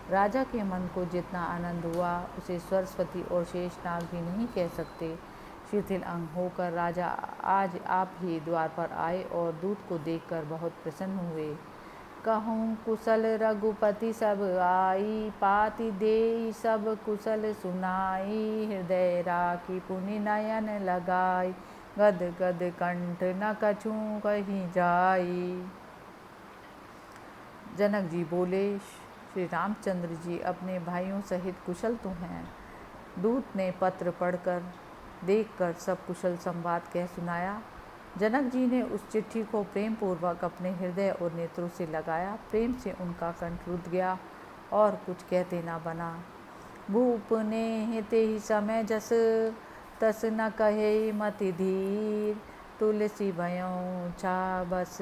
A: राजा के मन को जितना आनंद हुआ उसे सरस्वती और शेषनाग भी नहीं कह सकते। शिथिल अंग होकर राजा आज आप ही द्वार पर आए और दूत को देखकर बहुत प्रसन्न हुए। कहूँ कुशल रघुपति सब आई, पाति देई सब कुशल सुनाई। हृदय राखी पुनि नयन लगाई, गद गद कंठ न कछू कहीं जाई। जनक जी बोले, श्री रामचंद्र जी अपने भाइयों सहित कुशल तो हैं। दूत ने पत्र पढ़कर देखकर सब कुशल संवाद कह सुनाया। जनक जी ने उस चिट्ठी को प्रेम पूर्वक अपने हृदय और नेत्रों से लगाया। प्रेम से उनका कंठ रुद्ध गया और कुछ कहते न बना। भूप ने हिते ही समय जस, तस न कहे मति धीर। तुलसी भयों छा बस,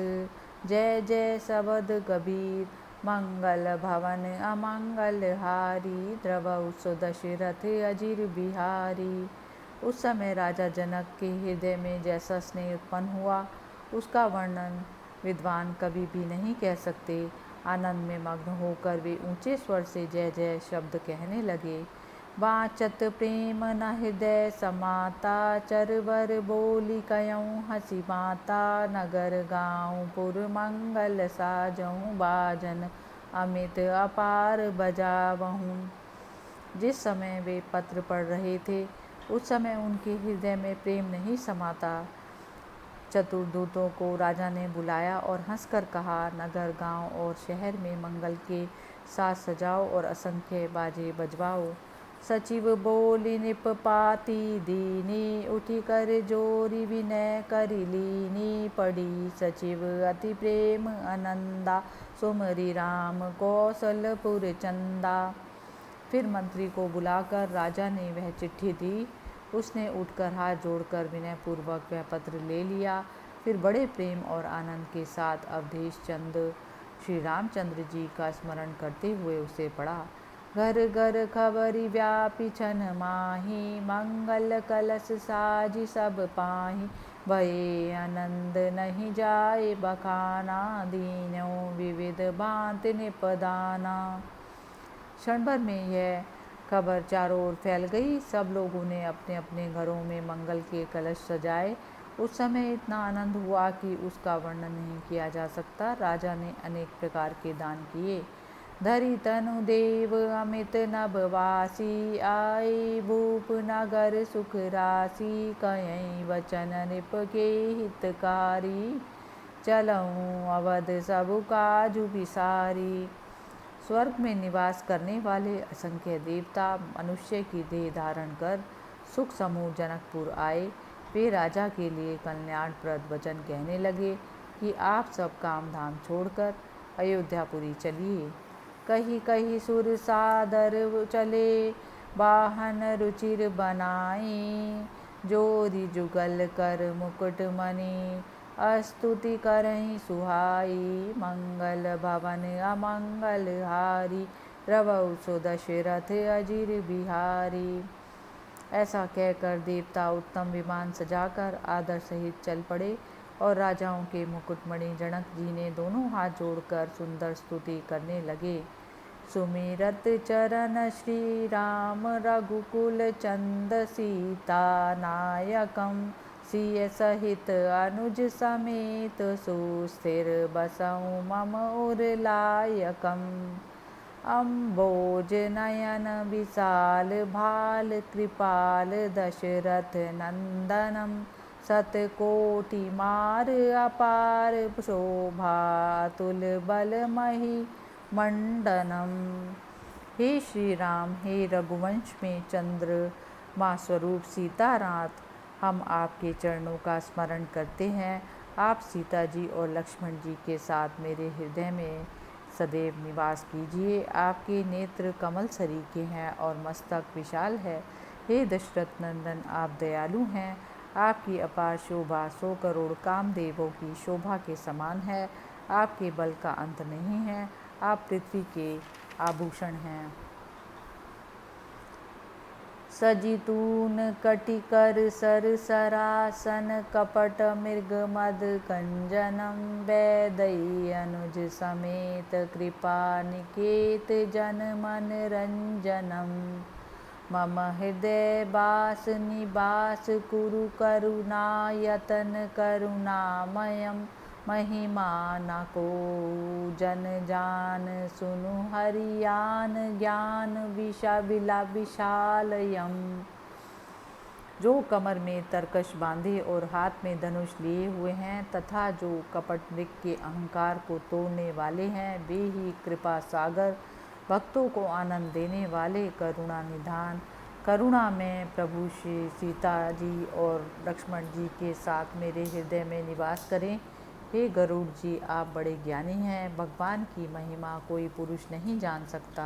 A: जय जय शबद कबीर। मंगल भवन अमंगल हारी, द्रवहु दशरथ अजिर बिहारी। उस समय राजा जनक के हृदय में जैसा स्नेह उत्पन्न हुआ उसका वर्णन विद्वान कभी भी नहीं कह सकते। आनंद में मग्न होकर वे ऊंचे स्वर से जय जय शब्द कहने लगे। वाचत प्रेम न हृदय समाता, चरवर बोली कयऊँ हसी माता, नगर गाँव पुर मंगल साजऊँ, बाजन अमित अपार बजावहूँ। जिस समय वे पत्र पढ़ रहे थे उस समय उनके हृदय में प्रेम नहीं समाता। चतुर्दूतों को राजा ने बुलाया और हंसकर कहा, नगर गांव और शहर में मंगल के साथ सजाओ और असंख्य बाजे बजवाओ। सचिव बोली निपपाती दीनी, उठी कर जोरी विनय करी लीनी, पड़ी सचिव अति प्रेम आनंदा, सुमरी राम कौशलपुर चंदा। फिर मंत्री को बुलाकर राजा ने वह चिट्ठी दी। उसने उठकर हाथ जोड़कर विनयपूर्वक वह पत्र ले लिया। फिर बड़े प्रेम और आनंद के साथ अवधेश चंद श्री रामचंद्र जी का स्मरण करते हुए उसे पढ़ा। घर घर खबरी व्यापी छन माही, मंगल कलश साजी सब पाही, भये आनंद नहीं जाए बखाना, दीनों विविध भांति निपदाना। क्षण भर में यह खबर चारों ओर फैल गई। सब लोगों ने अपने अपने घरों में मंगल के कलश सजाए। उस समय इतना आनंद हुआ कि उसका वर्णन नहीं किया जा सकता। राजा ने अनेक प्रकार के दान किए। धरी तनु देव अमित नभवासी, आए भूप नगर सुख राशि, कयई वचन निप के हितकारी, चलऊँ अवध सब काजु बिसारी। स्वर्ग में निवास करने वाले असंख्य देवता मनुष्य की देह धारण कर सुख समूह जनकपुर आए। वे राजा के लिए कल्याणप्रद वचन कहने लगे कि आप सब काम धाम छोड़कर अयोध्यापुरी चलिए। कहीं कहीं सुर सादर चले, वाहन रुचिर बनाई, जोरी जुगल कर मुकुट मणि, स्तुति करहीं सुहाई, मंगल भवन अमंगल हारी, रवौ सो दशरथ अजिर बिहारी। ऐसा कहकर देवता उत्तम विमान सजाकर आदर सहित चल पड़े और राजाओं के मुकुटमणि जनक जी ने दोनों हाथ जोड़कर सुंदर स्तुति करने लगे। सुमिरत चरण श्री राम रघुकुल चंद, सीता नायकम सिय सहित अनुज समेत, सुस्थिर बसऊँ मम उरलायकम। अम्बोज नयन विशाल भाल, कृपाल दशरथ नंदनम, शतकोटि मार अपार, शोभा अतुल बल मही मंडनम। हे श्री राम, हे रघुवंश में चंद्रमा स्वरूप सीतानाथ, हम आपके चरणों का स्मरण करते हैं। आप सीता जी और लक्ष्मण जी के साथ मेरे हृदय में सदैव निवास कीजिए। आपके नेत्र कमल सरीखे हैं और मस्तक विशाल है। हे दशरथ नंदन, आप दयालु हैं। आपकी अपार शोभा 100 करोड़ कामदेवों की शोभा के समान है। आपके बल का अंत नहीं है। आप पृथ्वी के आभूषण हैं। सजितून कटिकर सर सरासन, कपट मृग मद कंजनम, वैदई अनुज समेत कृपा निकेत, जन मन रंजनम। मम हृदय बास निवास कुरु करुणायतन, करुणामयम महिमा न को जन जान, सुनु हरियान ज्ञान विशालयम। जो कमर में तरकश बांधे और हाथ में धनुष लिए हुए हैं तथा जो कपट मृग के अहंकार को तोड़ने वाले हैं, वे ही कृपा सागर, भक्तों को आनंद देने वाले करुणा निधान, करुणा में प्रभु श्री सीता जी और लक्ष्मण जी के साथ मेरे हृदय में निवास करें। हे गरुड़ जी, आप बड़े ज्ञानी हैं। भगवान की महिमा कोई पुरुष नहीं जान सकता।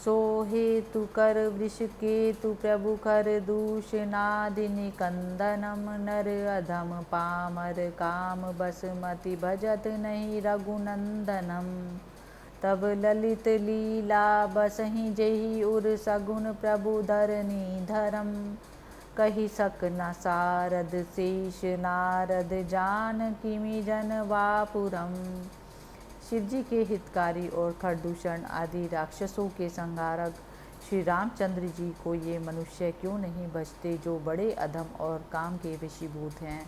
A: सो हेतु कर वृष केतु प्रभु कर दूष, नादिनी कंदनम, नर अधम पामर काम बसमति, भजत नहीं रघुनंदनम। तब ललित लीला बसहि जेहि उर, सगुन प्रभु धरनी धरम, कही सक न सारद शेष नारद, जान किमि जनवापुरम। शिवजी के हितकारी और खरदूषण आदि राक्षसों के संहारक श्री रामचंद्र जी को ये मनुष्य क्यों नहीं बचते जो बड़े अधम और काम के वशीभूत हैं।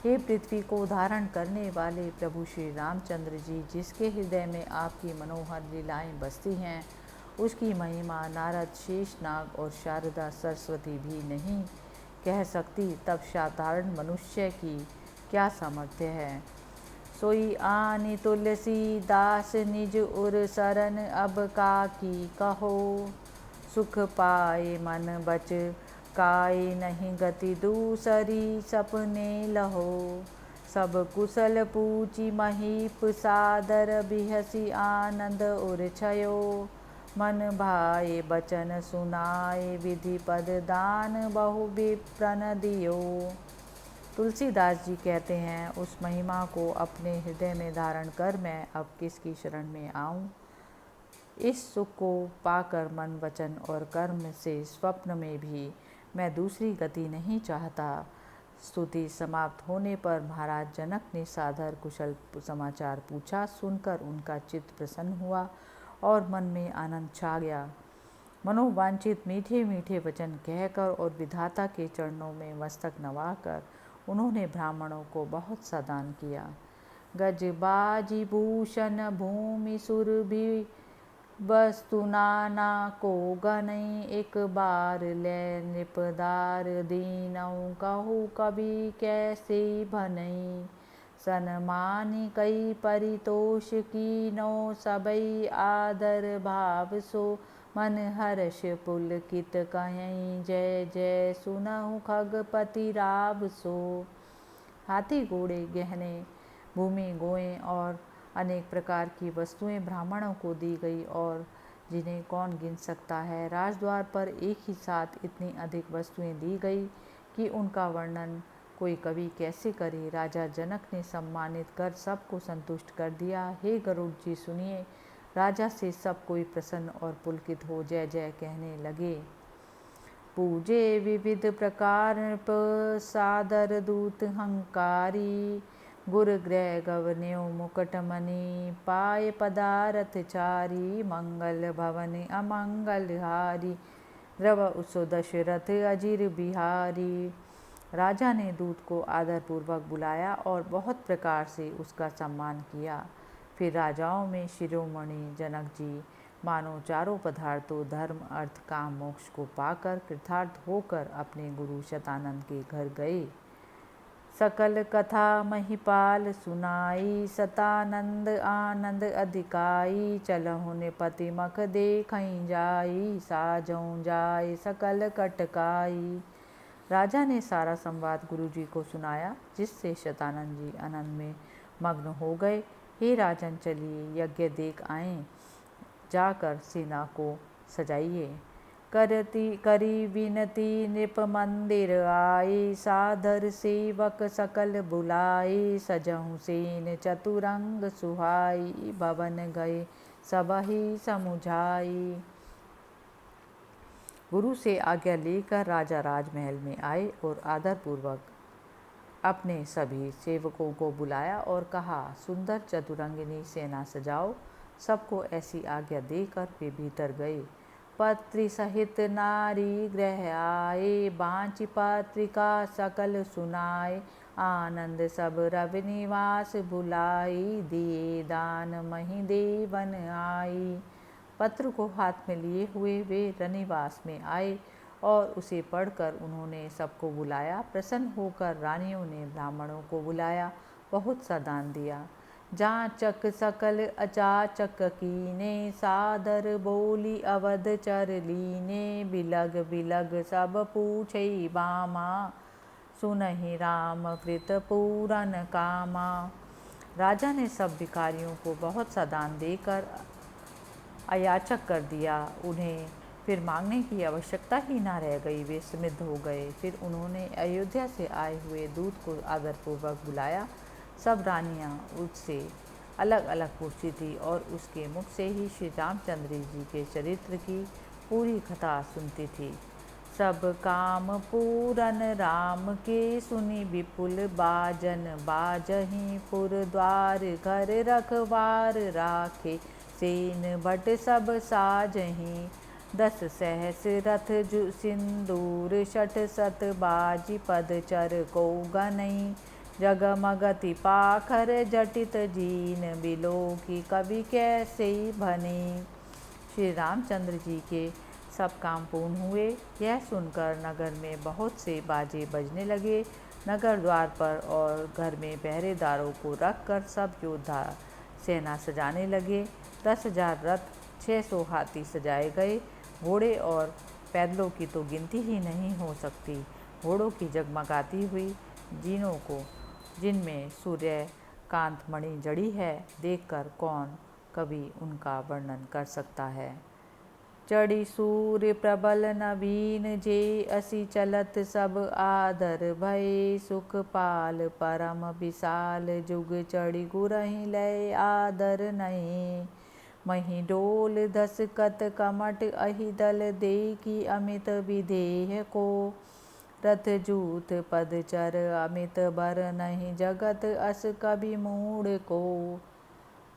A: हे पृथ्वी को धारण करने वाले प्रभु श्री रामचंद्र जी, जिसके हृदय में आपकी मनोहर लीलाएं बसती हैं, उसकी महिमा नारद, शेषनाग और शारदा सरस्वती भी नहीं कह सकती, तब साधारण मनुष्य की क्या सामर्थ्य है। सोई आनी तुलसी दास निज उर शरण, अब काकी कहो सुख पाए मन बच, काई नहीं गति दूसरी सपने लहो। सब कुशल पूची महीप सादर, बिहसी आनंद उर छयो, मन भाए बचन सुनाए, विधि पद दान बहु विप्रन दियो। तुलसीदास जी कहते हैं, उस महिमा को अपने हृदय में धारण कर मैं अब किसकी शरण में आऊं। इस सुख को पाकर मन, वचन और कर्म से स्वप्न में भी मैं दूसरी गति नहीं चाहता। स्तुति समाप्त होने पर महाराज जनक ने सादर कुशल समाचार पूछा। सुनकर उनका चित्त प्रसन्न हुआ और मन में आनंद छा गया। मनोवांछित मीठे मीठे वचन कहकर और विधाता के चरणों में मस्तक नवाकर उन्होंने ब्राह्मणों को बहुत सा दान किया। गज बाजी भूषण भूमि सुर भी वस्तु नाना को गनई, एक बार ले निपदार दीनऊ, कहू कभी कैसे भनई। सनमानी कई परितोष की नो, सबई आदर भाव सो, मन हर्ष पुलकित कहीं, जय जय सुनहु खगपति राव सो। हाथी, घोड़े, गहने, भूमि, गोएं और अनेक प्रकार की वस्तुएं ब्राह्मणों को दी गई, और जिन्हें कौन गिन सकता है। राजद्वार पर एक ही साथ इतनी अधिक वस्तुएं दी गई कि उनका वर्णन कोई कवि कैसे करे। राजा जनक ने सम्मानित कर सबको संतुष्ट कर दिया। हे गरुड़ जी सुनिए, राजा से सब कोई प्रसन्न और पुलकित हो जय जय कहने लगे। पूजे विविध प्रकार सादर दूत हंकारी, गुर ग्रह गवन्यो मुकटमणि, पाय पदारथ चारी, मंगल भवन अमंगल हारी, द्रव उसो दशरथ अजिर बिहारी। राजा ने दूत को आदरपूर्वक बुलाया और बहुत प्रकार से उसका सम्मान किया। फिर राजाओं में शिरोमणि जनक जी मानो चारों पदार्थों धर्म, अर्थ, काम, मोक्ष को पाकर कृतार्थ होकर अपने गुरु शतानंद के घर गए। सकल कथा महिपाल सुनाई, सतानंद आनंद अधिकाई, चलहु निपति मख देखई जाई, साजऊ जाय सकल कटकाई। राजा ने सारा संवाद गुरु जी को सुनाया, जिससे शतानंद जी आनंद में मग्न हो गए। हे राजन, चलिए यज्ञ देख आएं, जाकर सेना को सजाइए। करी विनती नृप मंदिर आए, सादर सेवक सकल बुलाए, सजहु सेन चतुरंग सुहाई, भवन गए सबहि समुझाई। गुरु से आज्ञा लेकर राजा राजमहल में आए और आदरपूर्वक अपने सभी सेवकों को बुलाया और कहा, सुंदर चतुरंगिनी सेना सजाओ। सबको ऐसी आज्ञा देकर वे भीतर गए। पत्री सहित नारी ग्रह आए, बाँची पत्रिका सकल सुनाए, आनंद सब रवि निवास बुलाई, दिए दान मही देवन आई। पत्र को हाथ में लिए हुए वे रनिवास में आए और उसे पढ़कर उन्होंने सबको बुलाया। प्रसन्न होकर रानियों ने ब्राह्मणों को बुलाया, बहुत सा दान दिया। जाचक सकल अचाचक कीने, सादर बोली अवध चर लीने, बिलग बिलग सब पूछई बामा, सुनहि राम कृत पूरन कामा। राजा ने सब भिखारियों को बहुत सा दान देकर अयाचक कर दिया। उन्हें फिर मांगने की आवश्यकता ही ना रह गई, वे समृद्ध हो गए। फिर उन्होंने अयोध्या से आए हुए दूत को आदरपूर्वक बुलाया। सब रानियां उससे अलग अलग पूछती थी और उसके मुख से ही श्री रामचंद्र जी के चरित्र की पूरी कथा सुनती थी। सब काम पूरन राम के, सुनी विपुल बाजन बाजही, पुर द्वार घर रखवार राखे, सेन भट सब साजही, 10 सहस रथ सिंदूर 6 सत बाजी पद चर को गनई जगमगति पाखर जटित जीन बिलो की कवि कैसे भनी। श्री रामचंद्र जी के सब काम पूर्ण हुए। यह सुनकर नगर में बहुत से बाजे बजने लगे। नगर द्वार पर और घर में पहरेदारों को रखकर सब योद्धा सेना सजाने लगे। 10,000 रथ 600 हाथी सजाए गए। घोड़े और पैदलों की तो गिनती ही नहीं हो सकती। घोड़ों की जगमगाती हुई जीनों को, जिनमें सूर्य कांत मणि जड़ी है, देखकर कौन कवि उनका वर्णन कर सकता है। चढ़ी सूर्य प्रबल नवीन जे असी चलत सब आदर भय सुख पाल परम विशाल जुग चढ़ी गुरहि लय आदर नहीं मही डोल दसकत कमट अहि दल देखी अमित विधेय को रथ जूथ पदचर अमित बर नहीं जगत अस कवि मूढ़ को।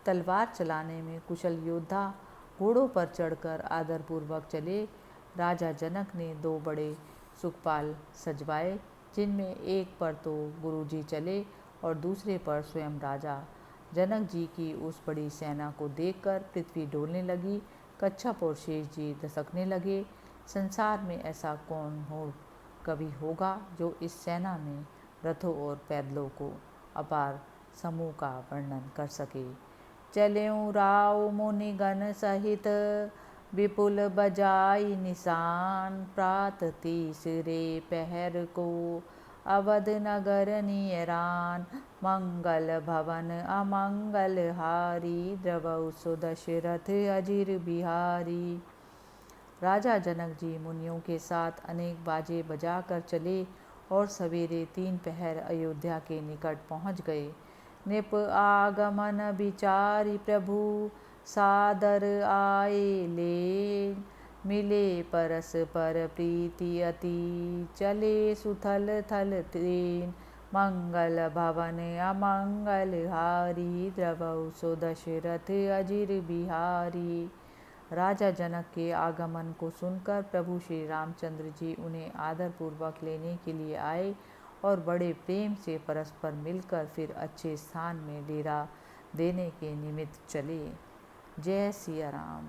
A: तलवार चलाने में कुशल योद्धा घोड़ों पर चढ़कर आदरपूर्वक चले। राजा जनक ने 2 बड़े सुखपाल सजवाए, जिनमें एक पर तो गुरुजी चले और दूसरे पर स्वयं राजा। जनक जी की उस बड़ी सेना को देखकर पृथ्वी डोलने लगी। कच्छप और शेष जी दसकने लगे। संसार में ऐसा कौन हो कवि होगा जो इस सेना में रथों और पैदलों को अपार समूह का वर्णन कर सके। चलेऊ राव मुनिगण सहित विपुल बजाई निशान प्रात तीसरे पहर को अवध नगर नियरान मंगल भवन अमंगल हारी द्रवौ सो दशरथ अजिर बिहारी। राजा जनक जी मुनियों के साथ अनेक बाजे बजाकर चले और सवेरे 3 पहर अयोध्या के निकट पहुँच गए। निप आगमन विचारी प्रभु सादर आए ले मिले परस पर प्रीति अति चले सुथल थल तेन मंगल भवन अमंगल हारी द्रवौ सो दशरथ अजिर बिहारी। राजा जनक के आगमन को सुनकर प्रभु श्री रामचंद्र जी उन्हें आदरपूर्वक लेने के लिए आए और बड़े प्रेम से परस्पर मिलकर फिर अच्छे स्थान में डेरा देने के निमित्त चले। जय सिया राम।